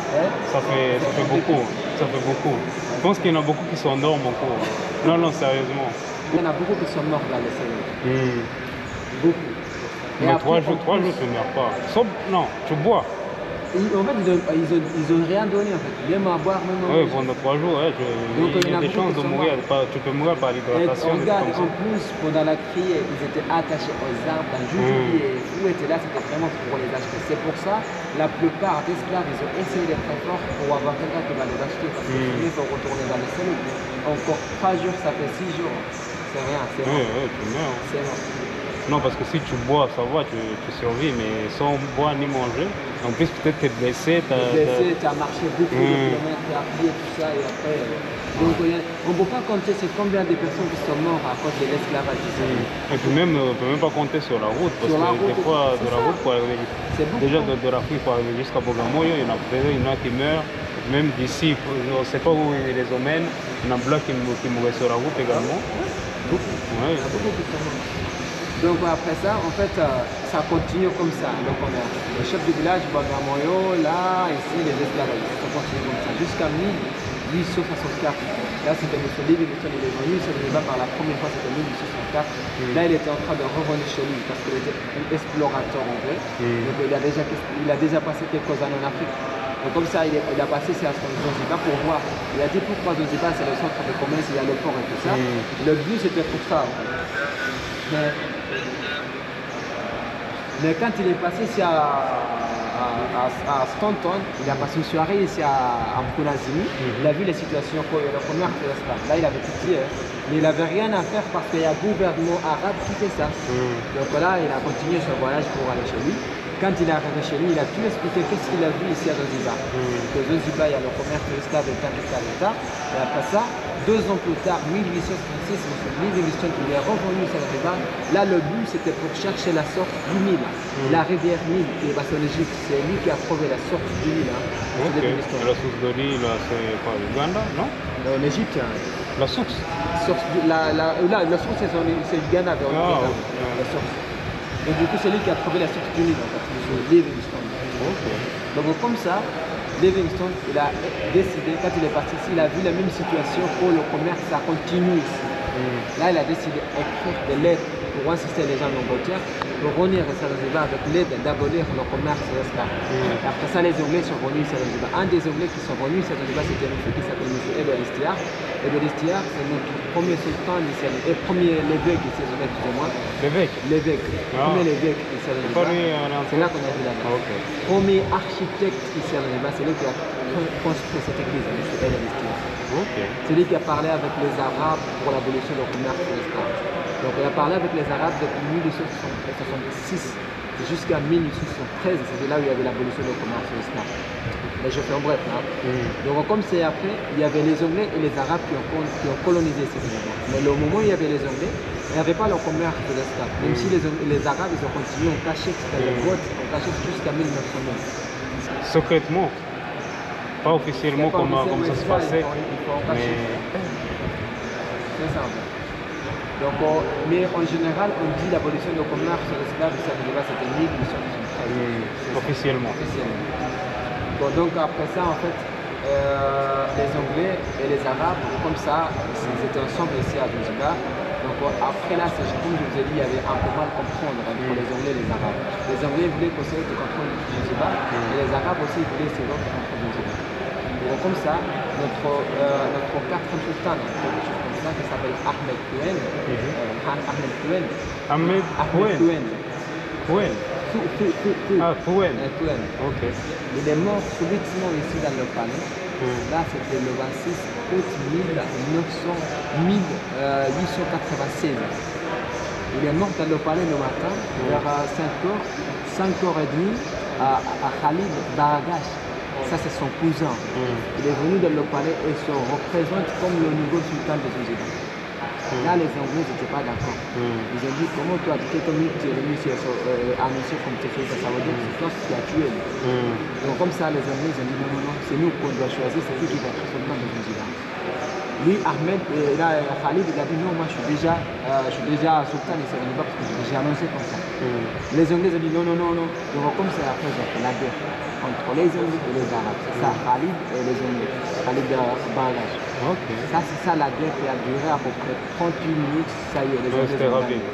ça fait beaucoup. Ça fait beaucoup. Je pense qu'il y en a beaucoup qui s'endorment en cours. Non, non, sérieusement. Il y en a beaucoup qui sont morts dans les salles. Beaucoup. Et Mais après, 3 jours, tu ne meurs pas. Sauf, non, tu bois. En fait, ils ont rien donné en fait. Même à boire, même à Oui, manger. pendant 3 jours, ouais, Donc, il y a des chances de mourir. Tu peux mourir par Et l'hydratation. regarde, en plus, pendant la criée, ils étaient attachés aux arbres, dans Jujubi et où étaient là, c'était vraiment pour les acheter. C'est pour ça, la plupart des esclaves, ils ont essayé d'être très forts pour avoir quelqu'un qui va les acheter. Parce que sinon, ils vont retourner dans les cellules. Encore 3 jours, ça fait 6 jours. C'est rien, c'est Oui, mort. oui, tu meurs. C'est mort. Non, parce que si tu bois, ça va, tu survis, mais sans boire ni manger, en plus peut-être tu es blessé. Tu as marché beaucoup de kilomètres, tu as appuyé tout ça et après. Donc on ne peut pas compter c'est combien de personnes qui sont mortes à cause de l'esclavage. Et puis même, on ne peut même pas compter sur la route, parce Sur la que route, des fois, c'est de la ça. route, pour arriver, C'est beaucoup. déjà de l'Afrique pour arriver jusqu'à Bogamoyo, il y en a qui meurent. Même d'ici, on ne sait pas où ils les emmènent. Il y en a plein qui mourraient sur la route également. Beaucoup. Ouais. Il y a beaucoup qui sont morts. Donc après ça, en fait, ça continue comme ça. Donc on a le chef du village, Bagamoyo, là, ici, les esclavagistes, ça continue comme ça. Jusqu'à 1864. Là, c'était M. Livingstone, il est venu, ça ne va par la première fois, c'était 1864. Là, il était en train de revenir chez lui parce qu'il était un explorateur en vrai. Donc il a déjà passé quelques années en Afrique. Donc comme ça, il a passé ses Zanzibar pour voir. Il a dit pourquoi Zanzibar, c'est le centre de commerce, il y a le port et tout ça. Le but, c'était pour ça. En fait. Mais quand il est passé ici à Stanton, il a passé une soirée ici à Mkunazini, il a vu les situations, le commerce de l'esclave. Là, il avait pitié, mais il n'avait rien à faire parce qu'il y a un gouvernement arabe qui fait ça. Donc là, il a continué son voyage pour aller chez lui. Quand il est arrivé chez lui, il a tout expliqué qu'est-ce qu'il a vu ici à Zanzibar. Que Zanzibar, il y a le commerce de l'esclave et l'État. Et après ça, 2 ans plus tard, 1836, M. Livingstone, il est revenu sur Zanzibar. Là, le but, c'était pour chercher la source du Nil. La rivière Nil, qui est basse en Égypte, c'est lui qui a trouvé la source du Nil. Ok. Et la source de Nil, c'est quoi, l'Ouganda, non? En Égypte, La source. la source, c'est le Ghana. La source. Et du coup, c'est lui qui a trouvé la source du Nil, en fait, M. Livingstone. Donc, comme ça, Livingstone, il a décidé, quand il est parti ici, il a vu la même situation pour le commerce, ça continue ici. Là, il a décidé d'écrire des lettres pour insister les gens d'Angleterre pour revenir à Zanzibar avec l'aide d'abolir le commerce de l'esclave. Après ça, les Anglais sont venus à Zanzibar. Un des Anglais qui sont venus à Zanzibar, c'était un monsieur qui s'appelle M. Ebel Istiar. Ebel Istiar, c'est notre premier sultan ici, et premier l'évêque ici, excusez-moi. L'évêque? L'évêque. Premier l'évêque ici à Zanzibar. C'est là qu'on a vu là-bas. Premier architecte ici à Zanzibar, c'est lui qui a construit cette église, M. Ebel Istiar. C'est lui qui a parlé avec les Arabes pour l'abolition du commerce de l'esclave. Donc il a parlé avec les Arabes depuis 1866 jusqu'à 1873, c'était là où il y avait l'abolition du commerce de l'esclave. Mais je fais en bref là. Donc comme c'est après, il y avait les Anglais et les Arabes qui ont colonisé ces régions. Mais au moment où il y avait les Anglais, il n'y avait pas le commerce de l'esclave. Même si les Arabes ils ont continué, on cachait, c'était le vote, on cachait jusqu'à 1909. Secrètement? Pas officiellement comme ça se passait. Mais... C'est ça. Donc, mais en général, on dit l'abolition du commerce de l'esclave, c'était 1873. Officiellement. Bon, donc après ça, en fait, les Anglais et les Arabes, comme ça, ils étaient ensemble ici à Zanzibar. Donc après là, comme je vous ai dit, il y avait un peu mal comprendre entre les Anglais et les Arabes. Les Anglais voulaient conserver le contrôle de Zanzibar et les Arabes aussi voulaient se rendre contre Zanzibar. Et donc comme ça, notre quatrième sultan, quelque chose comme ça, qui s'appelle Ahmed Kouhen, Ahmed Kouhen. Ahmed Kouhen. Kouhen. Ah, Kouhen. Ok. Il est mort subitement ici dans le palais. Là, c'était le 26 août 1896. Il est mort dans le palais le matin, vers 5h30, à Khalid Baragash. Ça, c'est son cousin. Il est venu dans le palais et se représente comme le nouveau sultan de Zanzibar. Là, les Anglais n'étaient pas d'accord. Ils ont dit, comment toi, tu es venu annoncer comme tu fais ça, ça veut dire que c'est toi qui as tué. Donc comme ça, les Anglais ont dit, non, non, non, c'est nous qu'on doit choisir, c'est qui va être sultan de Zanzibar. Lui, Ahmed, là, Khalid, il a dit, non, moi je suis déjà sultan de Zanzibar parce que j'ai annoncé comme ça. Les Anglais ont dit, non, non, non, non. Donc comme ça, après, la guerre entre les Anglais et les Arabes. C'est ça, Khalid et les Anglais. Khalid Baragash. Ok. Ça, c'est ça la guerre qui a duré à peu près 38 minutes. Ça y est, les Anglais C'était ont rapide. gagné.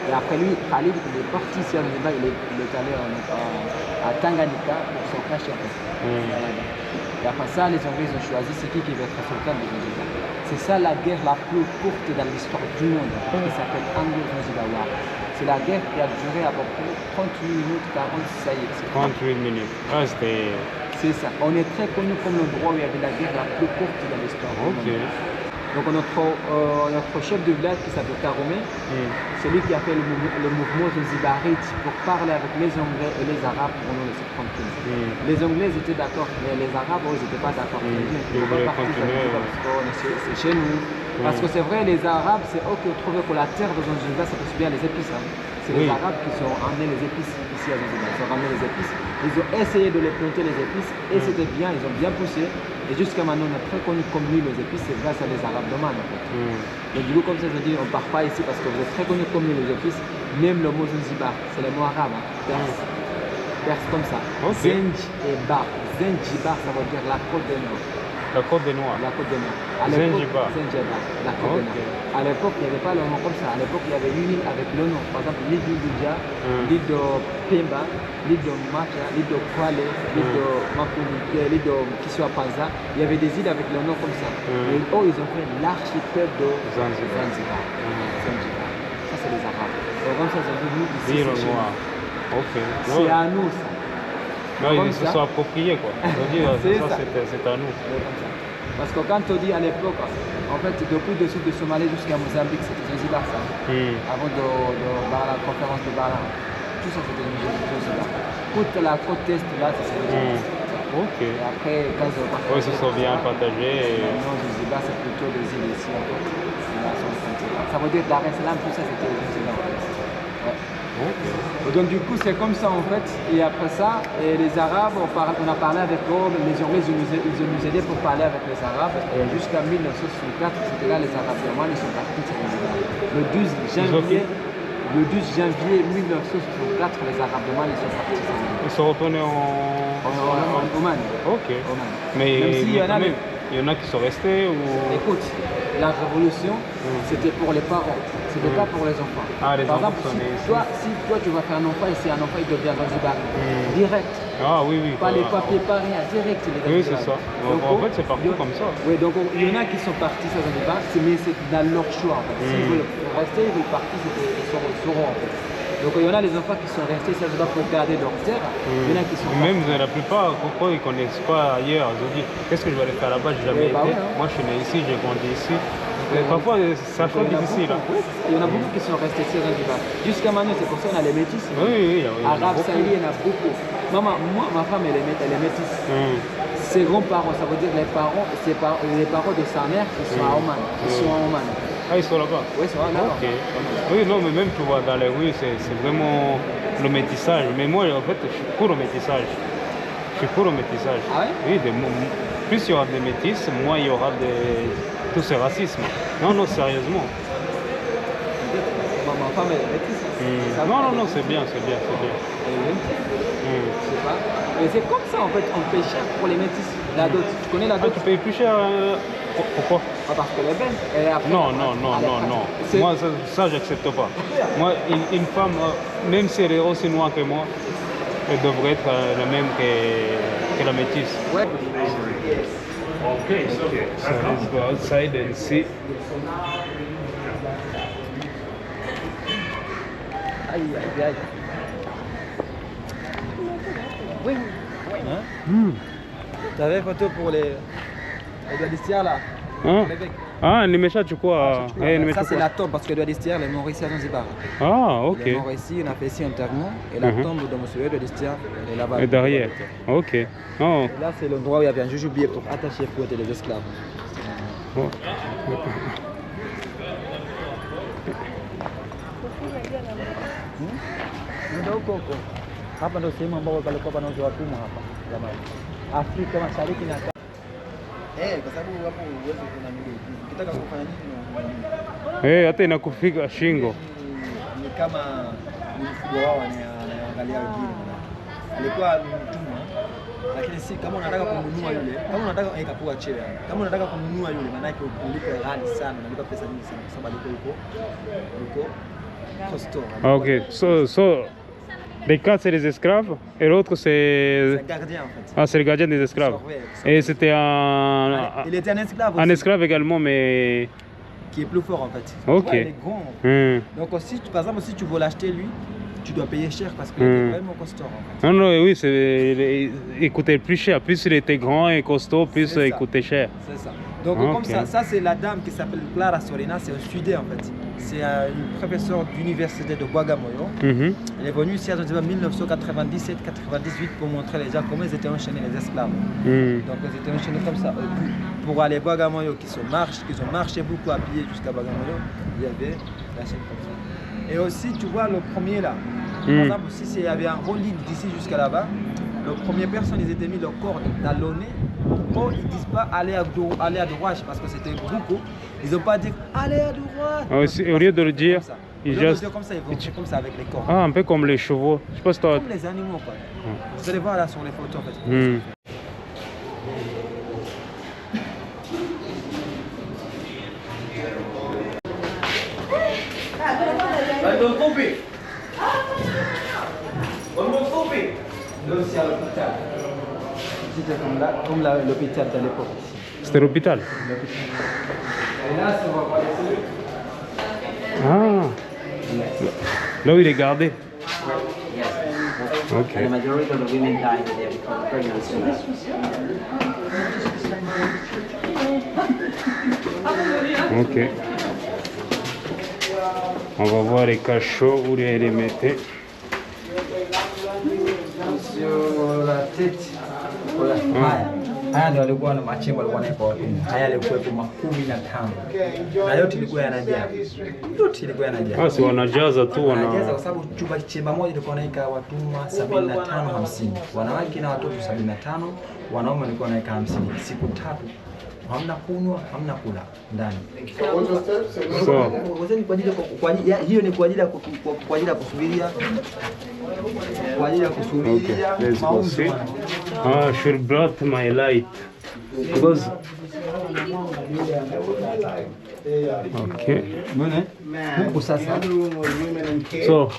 Et après lui, Khalid, il est parti ici à Zanzibar, il est allé à Tanganyika pour se cacher. Et après ça, les Anglais ont choisi c'est qui va être sultan de Zanzibar. C'est ça la guerre la plus courte dans l'histoire du monde, qui s'appelle Anglo-Zanzibar War. C'est la guerre qui a duré à peu près 38 minutes, 40, ça y est. 38 minutes. Ah, c'était... C'est ça. On est très connu comme l'endroit où il y avait la guerre la plus courte dans l'histoire. Ok. Donc notre chef de village qui s'appelle Karomé, c'est lui qui a fait le mouvement Zanzibarite pour parler avec les Anglais et les Arabes pendant les 70 ans. Les Anglais étaient d'accord, mais les Arabes, ils n'étaient pas d'accord. Ils voulaient continuer parce que c'est chez nous. Parce que c'est vrai, les Arabes, c'est eux qui ont trouvé que la terre de Zanzibar, ça peut bien les épices. C'est les Arabes qui ont amené les épices ici à Zanzibar. Ils ont ramené les épices. Ils ont essayé de les planter les épices et c'était bien, ils ont bien poussé. Et jusqu'à maintenant, on est très connu comme l'huile aux épices, c'est grâce à les Arabes d'Oman en fait. Et du coup, comme ça, je dis, on ne part pas ici parce que vous êtes très connu comme l'huile aux épices. Même le mot Zanzibar, c'est le mot arabe, perse. Perse comme ça. Zenj et bar. Zanzibar, ça veut dire la côte des Noirs. La côte des Noirs. La côte des Noirs. Zanzibar. Zanzibar, la côte des Noirs. À l'époque, il n'y avait pas le nom comme ça. À l'époque, il y avait une île avec le nom. Par exemple, l'île d'Idja, l'île de Pemba, l'île de Macha, l'île de Kwale, l'île de Makunike, l'île de Kiswa-Panza. Il y avait des îles avec le nom comme ça. Et eux, ils ont fait l'archipel de Zanzibar. Zanzibar. Ça, c'est les Arabes. Donc, comme ça, ils ont dit, ici, L'île noire. Ok. C'est à nous, ça. Non, ils se sont appropriés, quoi. C'est ça, ça. c'est à nous. Parce que quand on dit à l'époque, en fait, depuis le sud de Somalie jusqu'à Mozambique, c'était Zanzibar, ça. Avant la conférence de Bala. Tout ça, c'était Zanzibar. Toute la côte est, là, c'est Zanzibar. Ok. Et après, quand ils ont partagé... Oui, ils se sont bien partagés. Non, Zanzibar, c'est plutôt des îles ici, en fait. Ça veut dire Dar es Salaam, tout ça, c'était Zanzibar, en fait. Ouais. Okay. Donc du coup c'est comme ça en fait, et après ça, et les Arabes, on a parlé avec eux, les Anglais ils nous aidaient pour parler avec les Arabes, et jusqu'à 1964, c'était là les Arabes d'Oman, ils sont partis sur le 12 janvier 1964, les Arabes d'Oman ils sont partis. Ils sont retournés en Oman. Ok. Oman. Mais même s'il y en a même. Il y en a qui sont restés ou... Écoute, la révolution, c'était pour les parents, c'était pas pour les enfants. Ah, les Par enfants exemple, si toi tu vas faire un enfant et c'est un enfant, il devient Zanzibari. Direct. Ah oui, oui. Pas les papiers, pas rien, direct. Oui, c'est ça. Donc, en fait, c'est partout comme ça. Oui, donc il y en a qui sont partis à Zanzibar, mais c'est dans leur choix. En fait. S'ils veulent rester, ils veulent partir, ils seront en fait. Donc il y en a les enfants qui sont restés à Zanzibar pour garder leur terre. Il y en a qui sont même la plupart, pourquoi ils ne connaissent pas ailleurs? Ils ont dit, qu'est-ce que je vais aller faire là-bas? Je n'ai jamais été. Moi, je suis né ici, j'ai grandi ici. Parfois, ça fait difficile. Il y en a beaucoup qui sont restés ici à Zanzibar. Jusqu'à maintenant, c'est pour ça qu'on a les métis. Oui. Arabes, Saheli, il y en a beaucoup. Moi, ma femme, elle est métisse. Ses grands-parents, ça veut dire les parents de sa mère, ils sont à Oman. Ils sont à Oman. Ah, ils sont là-bas? Oui, ils sont là-bas. Ok. Oui, non, mais même tu vois dans les rues, c'est vraiment le métissage. Mais moi, en fait, je suis pour le métissage. Ah ouais? Oui, plus il y aura des métis, moins il y aura tout ce racisme. Non, sérieusement. Ma femme est métisse. Non, non, non, c'est bien, c'est bien, c'est bien. Je sais pas. Mais c'est comme ça en fait, on paye cher pour les métisses. La dot, tu connais la Ah, dot? tu payes plus cher pourquoi? Ah, parce qu'elle est belle. Et après, Non, non, non, non, non. Moi, ça j'accepte pas. Moi, une femme, même si elle est aussi noire que moi, elle devrait être la même que la métisse. Ouais. Okay, so let's go outside and see. Aïe, aïe, aïe. Oui. Hmm. Tu avais photo pour les doigts là? Ah, L'évêque. ah, nimeshachukua. Ça c'est la tombe parce que Edouard Destière est mort ici à Zanzibar. Ah, ok. Il est mort ici, on a fait ici un enterrement et la tombe de M. Edouard Destière est là-bas. Et derrière. Ok. Oh. Et là c'est l'endroit où il y avait un juge oublié pour attacher et fouetter les esclaves. Oh. Ndio huko. Hapa ndio sehemu ambapo palikuwa panauzwa watumwa hapa zamani. Afrika Mashariki na kwa sababu hapo uwezo kuna miguu. Ukitaka kufanya nini Hata inakufika shingo. Ni kama mfugo wao anaangalia wengine. Alikuwa mtumwa lakini si kama unataka kununua yule, kama unataka ikakuwa cheo. Kama unataka kununua yule maana yake ulipe ghali sana, unalipa pesa nyingi sana kwa sababu yuko costaud. Ok, so les quatre c'est des esclaves et l'autre c'est... C'est un gardien en fait. Ah, c'est le gardien des esclaves. Et c'était Il était un esclave aussi. un esclave également, mais... Qui est plus fort en fait. Ok. Ouais, il est grand. Donc aussi, par exemple, si tu veux l'acheter lui, tu dois payer cher parce qu'il est vraiment costaud en fait. Non, non, oui, il coûtait plus cher. Plus il était grand et costaud, plus il coûtait cher. C'est ça. Donc comme ça c'est la dame qui s'appelle Clara Sorina, c'est un Sudais en fait. C'est une professeure d'université de Bagamoyo. Elle est venue ici en 1997-98 pour montrer les gens comment ils étaient enchaînés les esclaves. Donc ils étaient enchaînés comme ça. Pour aller à Bagamoyo, qu'ils ont marché beaucoup à pied jusqu'à Bagamoyo, il y avait la chaîne comme ça. Et aussi tu vois le premier là, par exemple si il y avait un rolling d'ici jusqu'à là-bas, la première personne ils étaient mis leur corps talonné. Pourquoi ils ne disent pas aller à droite parce que c'était beaucoup. Ils n'ont pas dit allez à droite. Au lieu de le dire, ils dire comme ça, ils vont comme ça avec les corps. Ah, un peu comme les chevaux. Je sais pas si comme les animaux quoi. Vous allez voir là sur les photos en fait. Aussi à l'hôpital. C'était comme l'hôpital de l'époque. C'était l'hôpital. Et là, on va voir les cellules. Ah, là où il est gardé. Yes. Ok. And the majority of the women died there because of pregnancy. Ok. On va voir les cachots où les mettaient. Sur la tête. Haya ndio walikuwa na machimbo walikuwa naika watumwa. Haya yalikuwepo 15. Na yote ilikuwa yanajaa. Yote ilikuwa yanajaa. Ah, si wanajaza tu Wanajaza kwa sababu chumba moja ilikuwa naika watumwa 75 50. Wanawake na watoto 75, wanaume walikuwa naika 50. Siku 3. Hamna kunywa, hamna kula ndani. So, hiyo ni kwa ajili ya kusubiria. Kwa ajili ya kusubiria mauzo. I should brought my light because okay. Huku sasa. So,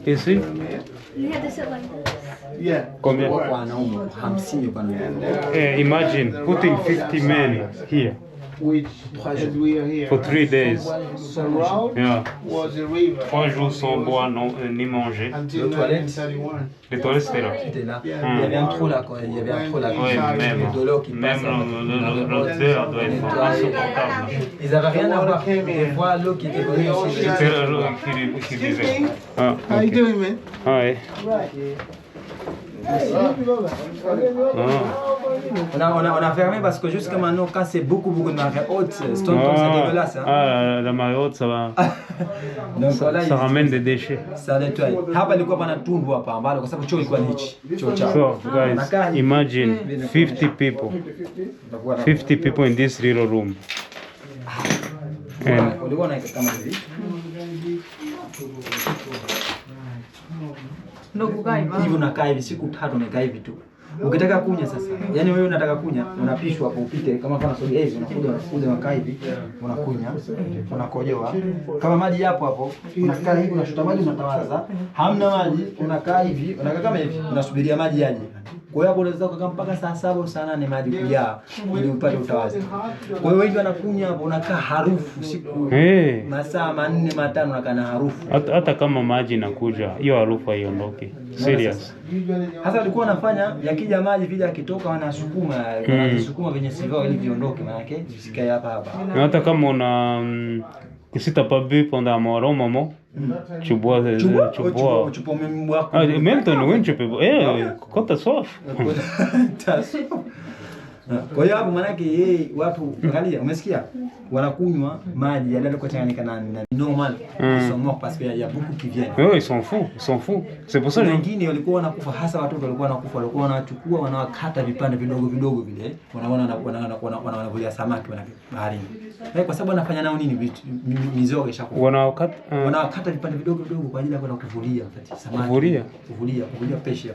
ici You had to sit like this. Yeah. combien? Kwa wanaume 50 kwa wanaume. Imagine putting 50 men here Which, as we are here, for 3 days. surround Yeah. was a river 3 jours sans boire ni manger. until Le toilette. 1931. Les toilettes c'était là. C'était là. Il y avait un trou là quoi. Il y avait un trou là. Oui, De l'eau qui passe. l'odeur doit être insupportable. Ils n'avaient rien à voir. Des fois l'eau qui était venue aussi. C'était l'eau qui disait. Ah, How you ok. doing, man? Ah, ouais. On a fermé parce que jusqu'à maintenant, quand c'est beaucoup de marée haute, c'est dégueulasse. Hein? Ah, la marée haute, ça va. Donc voilà, Ça ramène des déchets. ça nettoie. Hapa ilikuwa panatundu hapa ambalo kwa sababu choo ilikuwa ni hichi. Choo chao. So, guys, imagine 50 people. 50 people in this little room. Ulikuwa unaika kama hivi. Ndio kukaa hivi. Hivi unakaa hivi siku 3 unakaa hivi tu. Ukitaka kunya sasa, yani wewe unataka kunya, unapishwa hapo upite kama kana soda hivi, unakuja unakaa hivi, unakunya, unakojoa. Kama maji yapo hapo, unakaa hivi unashota maji unatawaza. Hamna maji, unakaa hivi, unakaa kama hivi, unasubiria maji yaje. Kwa hiyo hapo unaweza kukaa mpaka saa 7 au saa 8 maji kujaa ili upate utawaza. Kwa hiyo wengi wanakunya hapo, unakaa harufu siku masaa 4 5 unakaa na harufu. Hata kama maji inakuja, hiyo harufu haiondoki. Serious. Hasa walikuwa wanafanya yakija maji vile akitoka wanasukuma venye sivyo ili viondoke maana yake visikae hapa. Na hata kama una si t'as pas bu pendant un moment, tu bois. Tu peux même boire. Ah, même ton wine, tu peux boire. Quand t'as soif. Kwa hiyo hapo maana yake watu angalia, umesikia? Wanakunywa maji yale yalikuwa changanyika na normal. Ils sont morts parce qu'il y a beaucoup qui viennent. Oui, ils s'en foutent. C'est pour ça que wengine walikuwa wanakufa, hasa watoto walikuwa wanakufa, walikuwa wanachukua wanawakata vipande vidogo vidogo vile. Wanavulia samaki baharini. Kwa sababu wanafanya nao nini? Mizoga ishakufa. Wanawakata vipande vidogo vidogo kwa ajili ya kwenda kuvulia samaki. Kuvulia pêche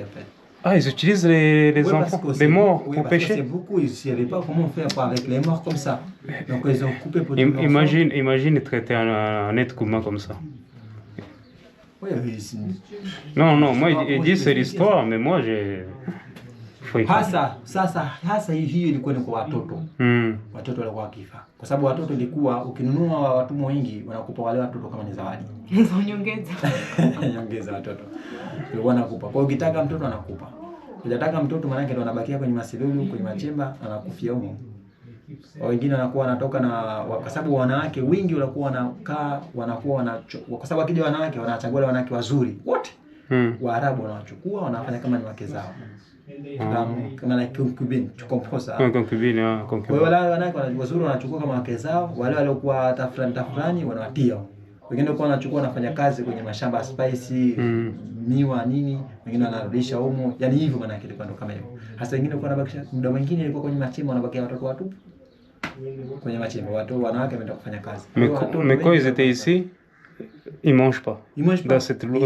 en fait. Ah, ils utilisent les enfants, les morts pour pêcher. C'est beaucoup, ils ne savaient pas comment faire avec les morts comme ça. Donc ils ont coupé pour Imagine traiter un être humain comme ça. Oui, non, moi il dit c'est l'histoire, mais moi j'ai... Hasa hiyo ilikuwa ni kwa watoto. Watoto walikuwa wakifa. Kwa sababu watoto ilikuwa ukinunua watumwa wengi wanakupa wale watoto kama ni zawadi. Hizo nyongeza. Nyongeza watoto. Walikuwa wanakupa. Kwa hiyo ukitaka mtoto anakupa. Ukitaka mtoto maana yake ndo anabakia kwenye masilulu, kwenye machemba, anakufia huko. Wengine wanakuwa wanatoka na kwa sababu wanawake wengi walikuwa wanakaa kwa sababu akija wanawake wanachagua wanawake wazuri wote. Waarabu wanawachukua wanafanya kama ni wake zao. Kama na concubine, tu comprends ça? Concubine. Kwa hiyo wale wanawake wazuri wanachukua kama wake zao, wale waliokuwa tafrani wanawatia. Wengine walikuwa wanachukua wanafanya kazi kwenye mashamba ya spice, miwa nini, wengine wanarudisha humo. Yaani hivyo maana yake ilikuwa ndo kama hivyo. Hasa wengine walikuwa wanabakisha muda mwingine ilikuwa kwenye machimbo wanabakia watoto watu. Kwenye machimbo watu wanawake wameenda kufanya kazi. Mais quand ils étaient ici, ils mangent pas. Ils mangent pas.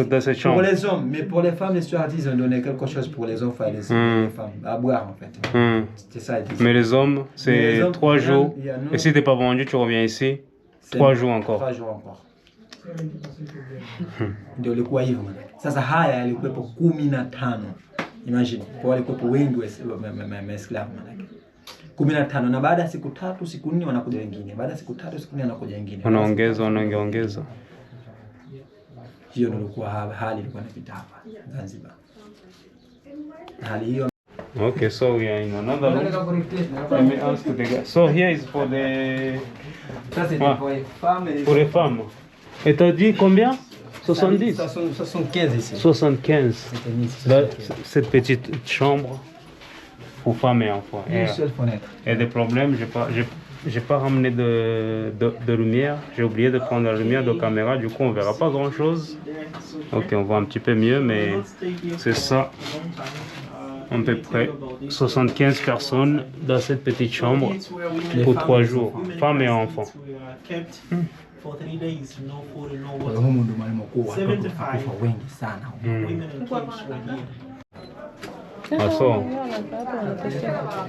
Dans cette chambre. Pour les hommes, mais pour les femmes, les stewardesses ont donné quelque chose pour les enfants et les femmes à boire en fait. C'était ça. Mais les hommes, c'est 3 jours. Et si t'es pas vendu, tu reviens ici. 3 jours encore. 3 jours encore. Ndio ilikuwa hivyo maana. Sasa haya yalikuwepo 15. Imagine, kwa walikuwepo wengi wa esclave maana. 15 na baada ya siku 3 siku 4 wanakuja wengine. Baada ya siku 3 siku 4 wanakuja wengine. Wanaongeza. Hiyo ndio ilikuwa hali ilikuwa inapita hapa Zanzibar. Hali hiyo. Okay, so we are in another room. Let me ask the guy. So here is for the... Ça c'est pour les femmes. Pour les femmes. Et t'as dit combien? 70? 75 ici. 75. Là, cette petite chambre pour femmes et enfants. Une seule fenêtre. Et des problèmes, j'ai pas ramené de lumière. J'ai oublié de prendre la lumière de caméra. Du coup, on verra pas grand chose. Ok, on voit un petit peu mieux, mais c'est ça. À peu près 75 personnes dans cette petite chambre pour 3 jours, femmes et enfants. For 3 days, no food and no water. Humu ndio mwalimu mkuu watoto hakufa wengi sana. Women and kids were here.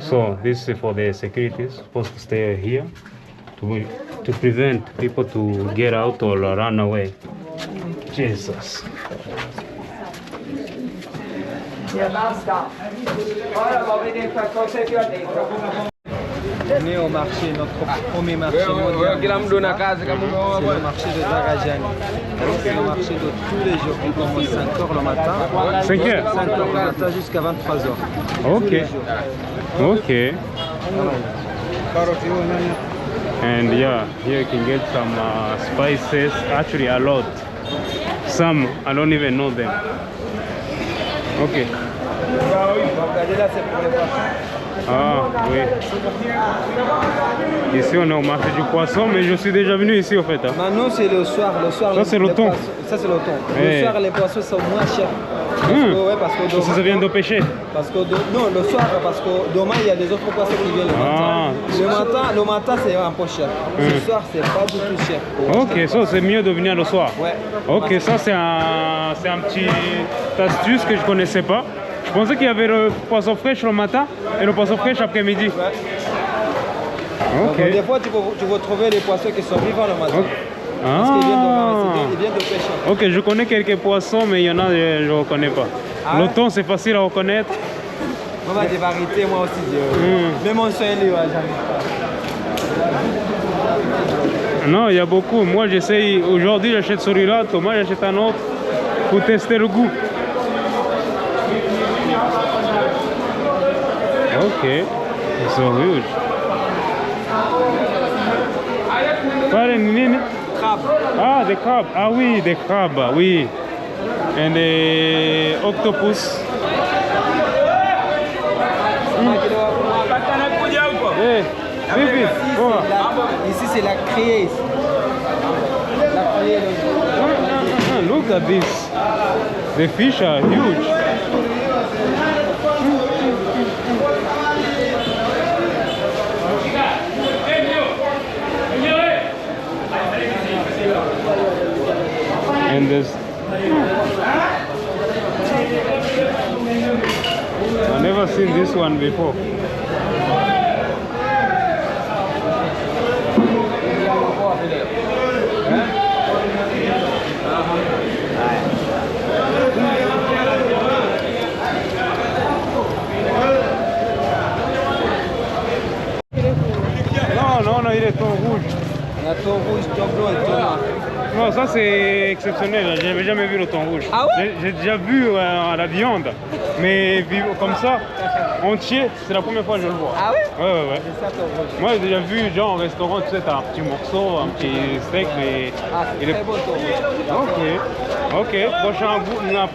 So this is for the security, supposed to stay here to prevent people to get out or run away. Jesus. On est au marché, notre premier marché mondial. C'est le marché de Darajani. C'est le marché de tous les jours. On commence 5h le matin. 5h? 5h le matin jusqu'à 23h. Okay. Okay. And yeah, here you can get some spices, actually a lot. Some, I don't even know them. Okay. Regardez là, c'est pour les poissons. Ah oui. Ici on est au marché du poisson, mais je suis déjà venu ici au fait. Hein. Maintenant c'est le soir. Ça c'est le thon. Ça c'est le thon. Le soir les poissons sont moins chers. Parce que Ça vient de pêcher. non, le soir, parce que demain, il y a des autres poissons qui viennent le matin. Le matin, c'est un peu cher. Ce soir, c'est pas du tout cher. Ok, ça c'est mieux de venir le soir. Ouais. Ok, ça c'est un petit astuce que je connaissais pas. Je pensais qu'il y avait le poisson fraîche le matin et le poisson fraîche après-midi. Ouais. Ok. Donc, des fois, tu peux trouver les poissons qui sont vivants le matin. Ok. Parce qu'ils Ah. viennent de pêcher. Ok, je connais quelques poissons, mais il y en a je ne reconnais pas. Ah Le ouais? thon, c'est facile à reconnaître. Moi, des variétés, moi aussi. Même en soin, j'arrive pas. Non, il y a beaucoup. Moi, j'essaye. Aujourd'hui, j'achète celui-là. Thomas, j'achète un autre pour tester le goût. Ok. Ils sont huge. Pare nini? Crabe. Ah, des crabes. Ah oui, des crabes, oui. And the octopus. Hey, Bibi, Ici, c'est la criée. La criée. Look at this. The fish are huge. And there's I've never seen this one before. Non, il est thon rouge. On a thon rouge, thon blanc et thon noir. Non, ça c'est exceptionnel, j'avais jamais vu le thon rouge. Ah ouais? J'ai déjà vu la viande, mais comme ça, entier, c'est la première fois que je le vois. Ah ouais? Ouais. C'est ça, thon rouge. Moi j'ai déjà vu, genre au restaurant, tu sais, t'as un petit morceau, un petit steak, mais... Ah, c'est très bon, thon rouge. Ok, une fois je viens,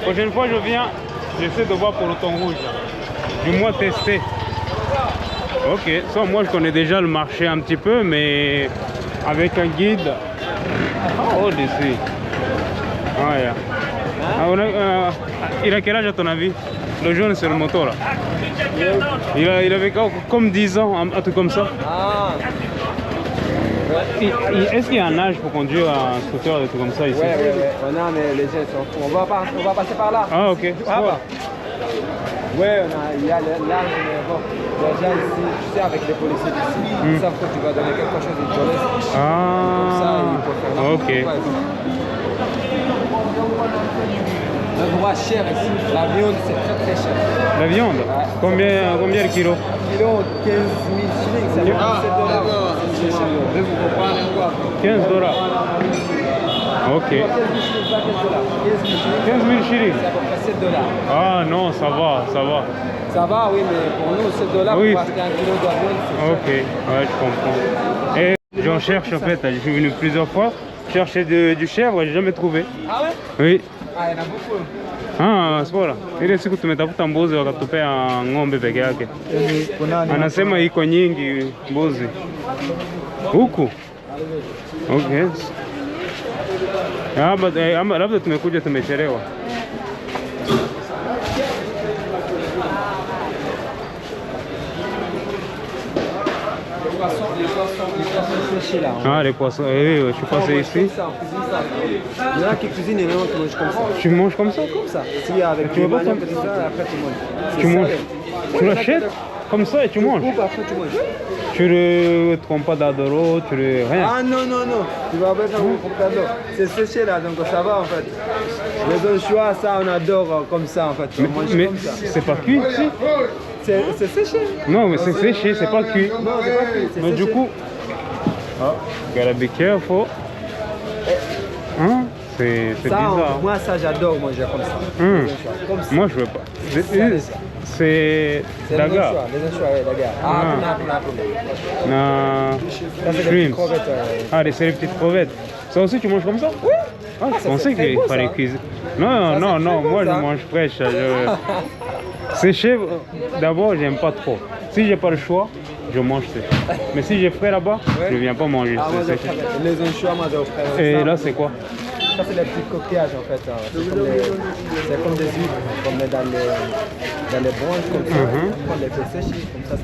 prochaine fois je viens, j'essaie de voir pour le thon rouge, du moins tester. Ok, ça moi je connais déjà le marché un petit peu, mais avec un guide. How old is he? Ah, yeah. Il a quel âge à ton avis? Le jaune sur le moto là. Il avait comme 10 ans, un truc comme ça. Ah. Est-ce qu'il y a un âge pour conduire un scooter, des trucs comme ça ici? Ouais. Non, mais les gens sont fous. On va passer par là. Ah ok. Ah bah. Ouais, il y a l'âge, mais bon. Déjà ici, tu sais, avec les policiers d'ici, ils savent que tu vas donner quelque chose, ils te laissent. Comme ça, ils peuvent faire n'importe quoi. Le droit cher ici. La viande, c'est très cher. La viande? Ouais. Combien le kilo? Kilo, 15 000 shillings, ça fait 17 $. C'est cher. Vous comprenez quoi? 15 $. Ok. 15 000 shillings, pas 15 $. 15 000 shillings. C'est à peu près 7 $. Ah non, ça va. Ça va, oui, mais pour nous, 7 $ Oui. pour acheter un kilo de viande, c'est cher. Ok, ouais, je comprends. Et j'en cherche en fait, je suis venu plusieurs fois chercher du chèvre, j'ai jamais trouvé. Ah ouais? Oui. Ah, il y en a beaucoup. Ah, spora. Ile siku tumetafuta mbuzi wakatupea ng'ombe peke yake. Anasema iko nyingi mbuzi huku. Okay. Labda tumekuja tumechelewa. Les poissons séchés là. Ah, les poissons, oui, je suis passé ici. Ça, on cuisine ça. Il y en a qui cuisinent et il y en a qui mangent comme ça. Tu manges comme ça? Comme ça. Si avec Tu les veux pas manières ça? que tu fais, après tu manges. Tu manges? Tu l'achètes comme ça et tu manges? Ou après tu manges. Tu ne prends pas d'adoro, tu ne... rien. Ah non. Tu vas mettre un comptador. C'est séché là, donc ça va en fait. Les anchois, ça on adore comme ça en fait. On mange Mais comme ça. c'est pas cuit ici? C'est séché. Non, mais c'est séché, c'est pas cuit. Non, c'est pas cuit. C'est Mais séché. du coup... Oh, gotta be careful. Hein? C'est Ça, bizarre. moi ça j'adore manger comme ça. Hum. Les anchois, comme ça. Moi je veux pas. C'est C'est dagar. les anchois, ouais, dagar. Ah, Na Ça c'est des shrimps. crevettes. Ah, c'est les petites crevettes. Ça aussi tu manges comme ça? Oui. Ah, je ça, pensais c'est très qu'il beau, fallait ça. cuisiner. Non, bon, moi ça. je mange fraîche. Séché, d'abord j'aime pas trop. Si j'ai pas le choix, je mange séché. Mais si j'ai frais là-bas, je viens pas manger Ah, moi séché. j'aime les anchois, moi j'aime. Et là c'est quoi? Ça, c'est les petits coquillages en fait. C'est comme des huîtres qu'on met dans les bronzes comme ça. On les fait sécher comme ça,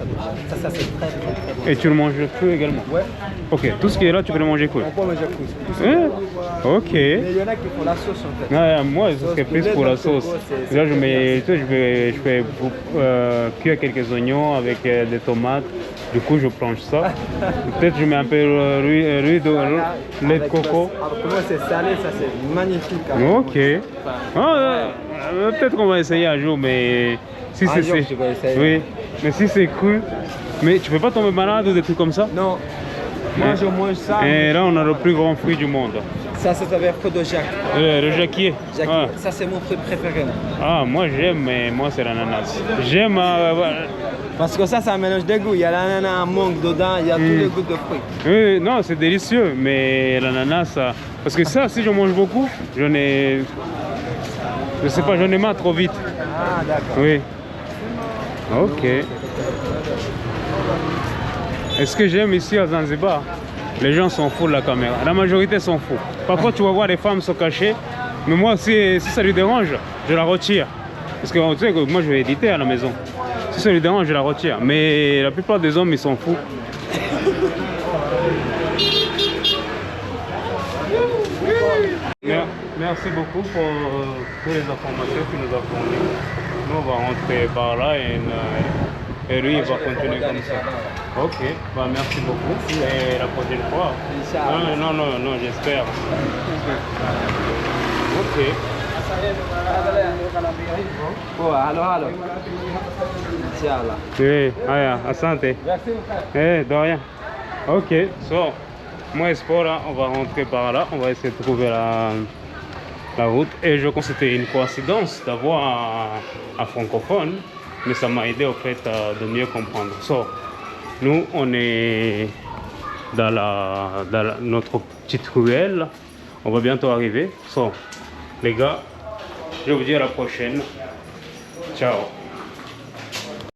ça c'est très bon. Et tu le manges cru également? Ouais. Ok, tout ce qui est là, tu peux le manger cru. On peut manger cru. Ok. Mais il y en a qui font la sauce en fait. Ouais, moi, ce serait plus pour la sauce. Là, je fais cuire quelques oignons avec des tomates. Du coup, je plonge ça. Peut-être je mets un peu lait de coco. Pour moi, c'est salé, ça c'est magnifique. Ok. Peut-être qu'on va essayer un jour, mais si c'est oui, mais si c'est cru, mais tu peux pas tomber malade ou des trucs comme ça? Non. Moi, je mange ça. Et là, on a le plus grand fruit du monde. Ça, c'est avec fruit de Jacques. Le jacquier. Ah. Ça, c'est mon fruit préféré. Ah, moi j'aime, mais moi c'est l'ananas. J'aime. Parce que ça un mélange de goûts. Il y a l'ananas, mangue dedans, il y a tous les goûts de fruits. Oui, non, c'est délicieux, mais l'ananas, parce que ça, si je mange beaucoup, je sais pas, j'en ai marre trop vite. Ah, d'accord. Oui. Ok. Et ce que j'aime ici à Zanzibar, les gens s'en foutent de la caméra. La majorité s'en fout. Parfois, tu vas voir les femmes se cacher, mais moi, si ça lui dérange, je la retire. Parce que tu sais que moi, je vais éditer à la maison. Si ça lui dérange, je la retire. Mais la plupart des hommes, ils s'en foutent. Merci beaucoup pour toutes les informations que tu nous as fournies. Nous, on va rentrer par là et lui, il va continuer comme ça. Ok, bah, merci beaucoup. Et la prochaine fois. Non, j'espère. Ok. Oh, allô. Inch'Allah. Oui, asante. De rien. Ok, so, moi et Spora, on va rentrer par là, on va essayer de trouver la route. Et je pense que c'était une coïncidence d'avoir un francophone, mais ça m'a aidé au fait de mieux comprendre. So, nous, on est dans notre petite ruelle, on va bientôt arriver. So, les gars, je vous dis à la prochaine. Ciao.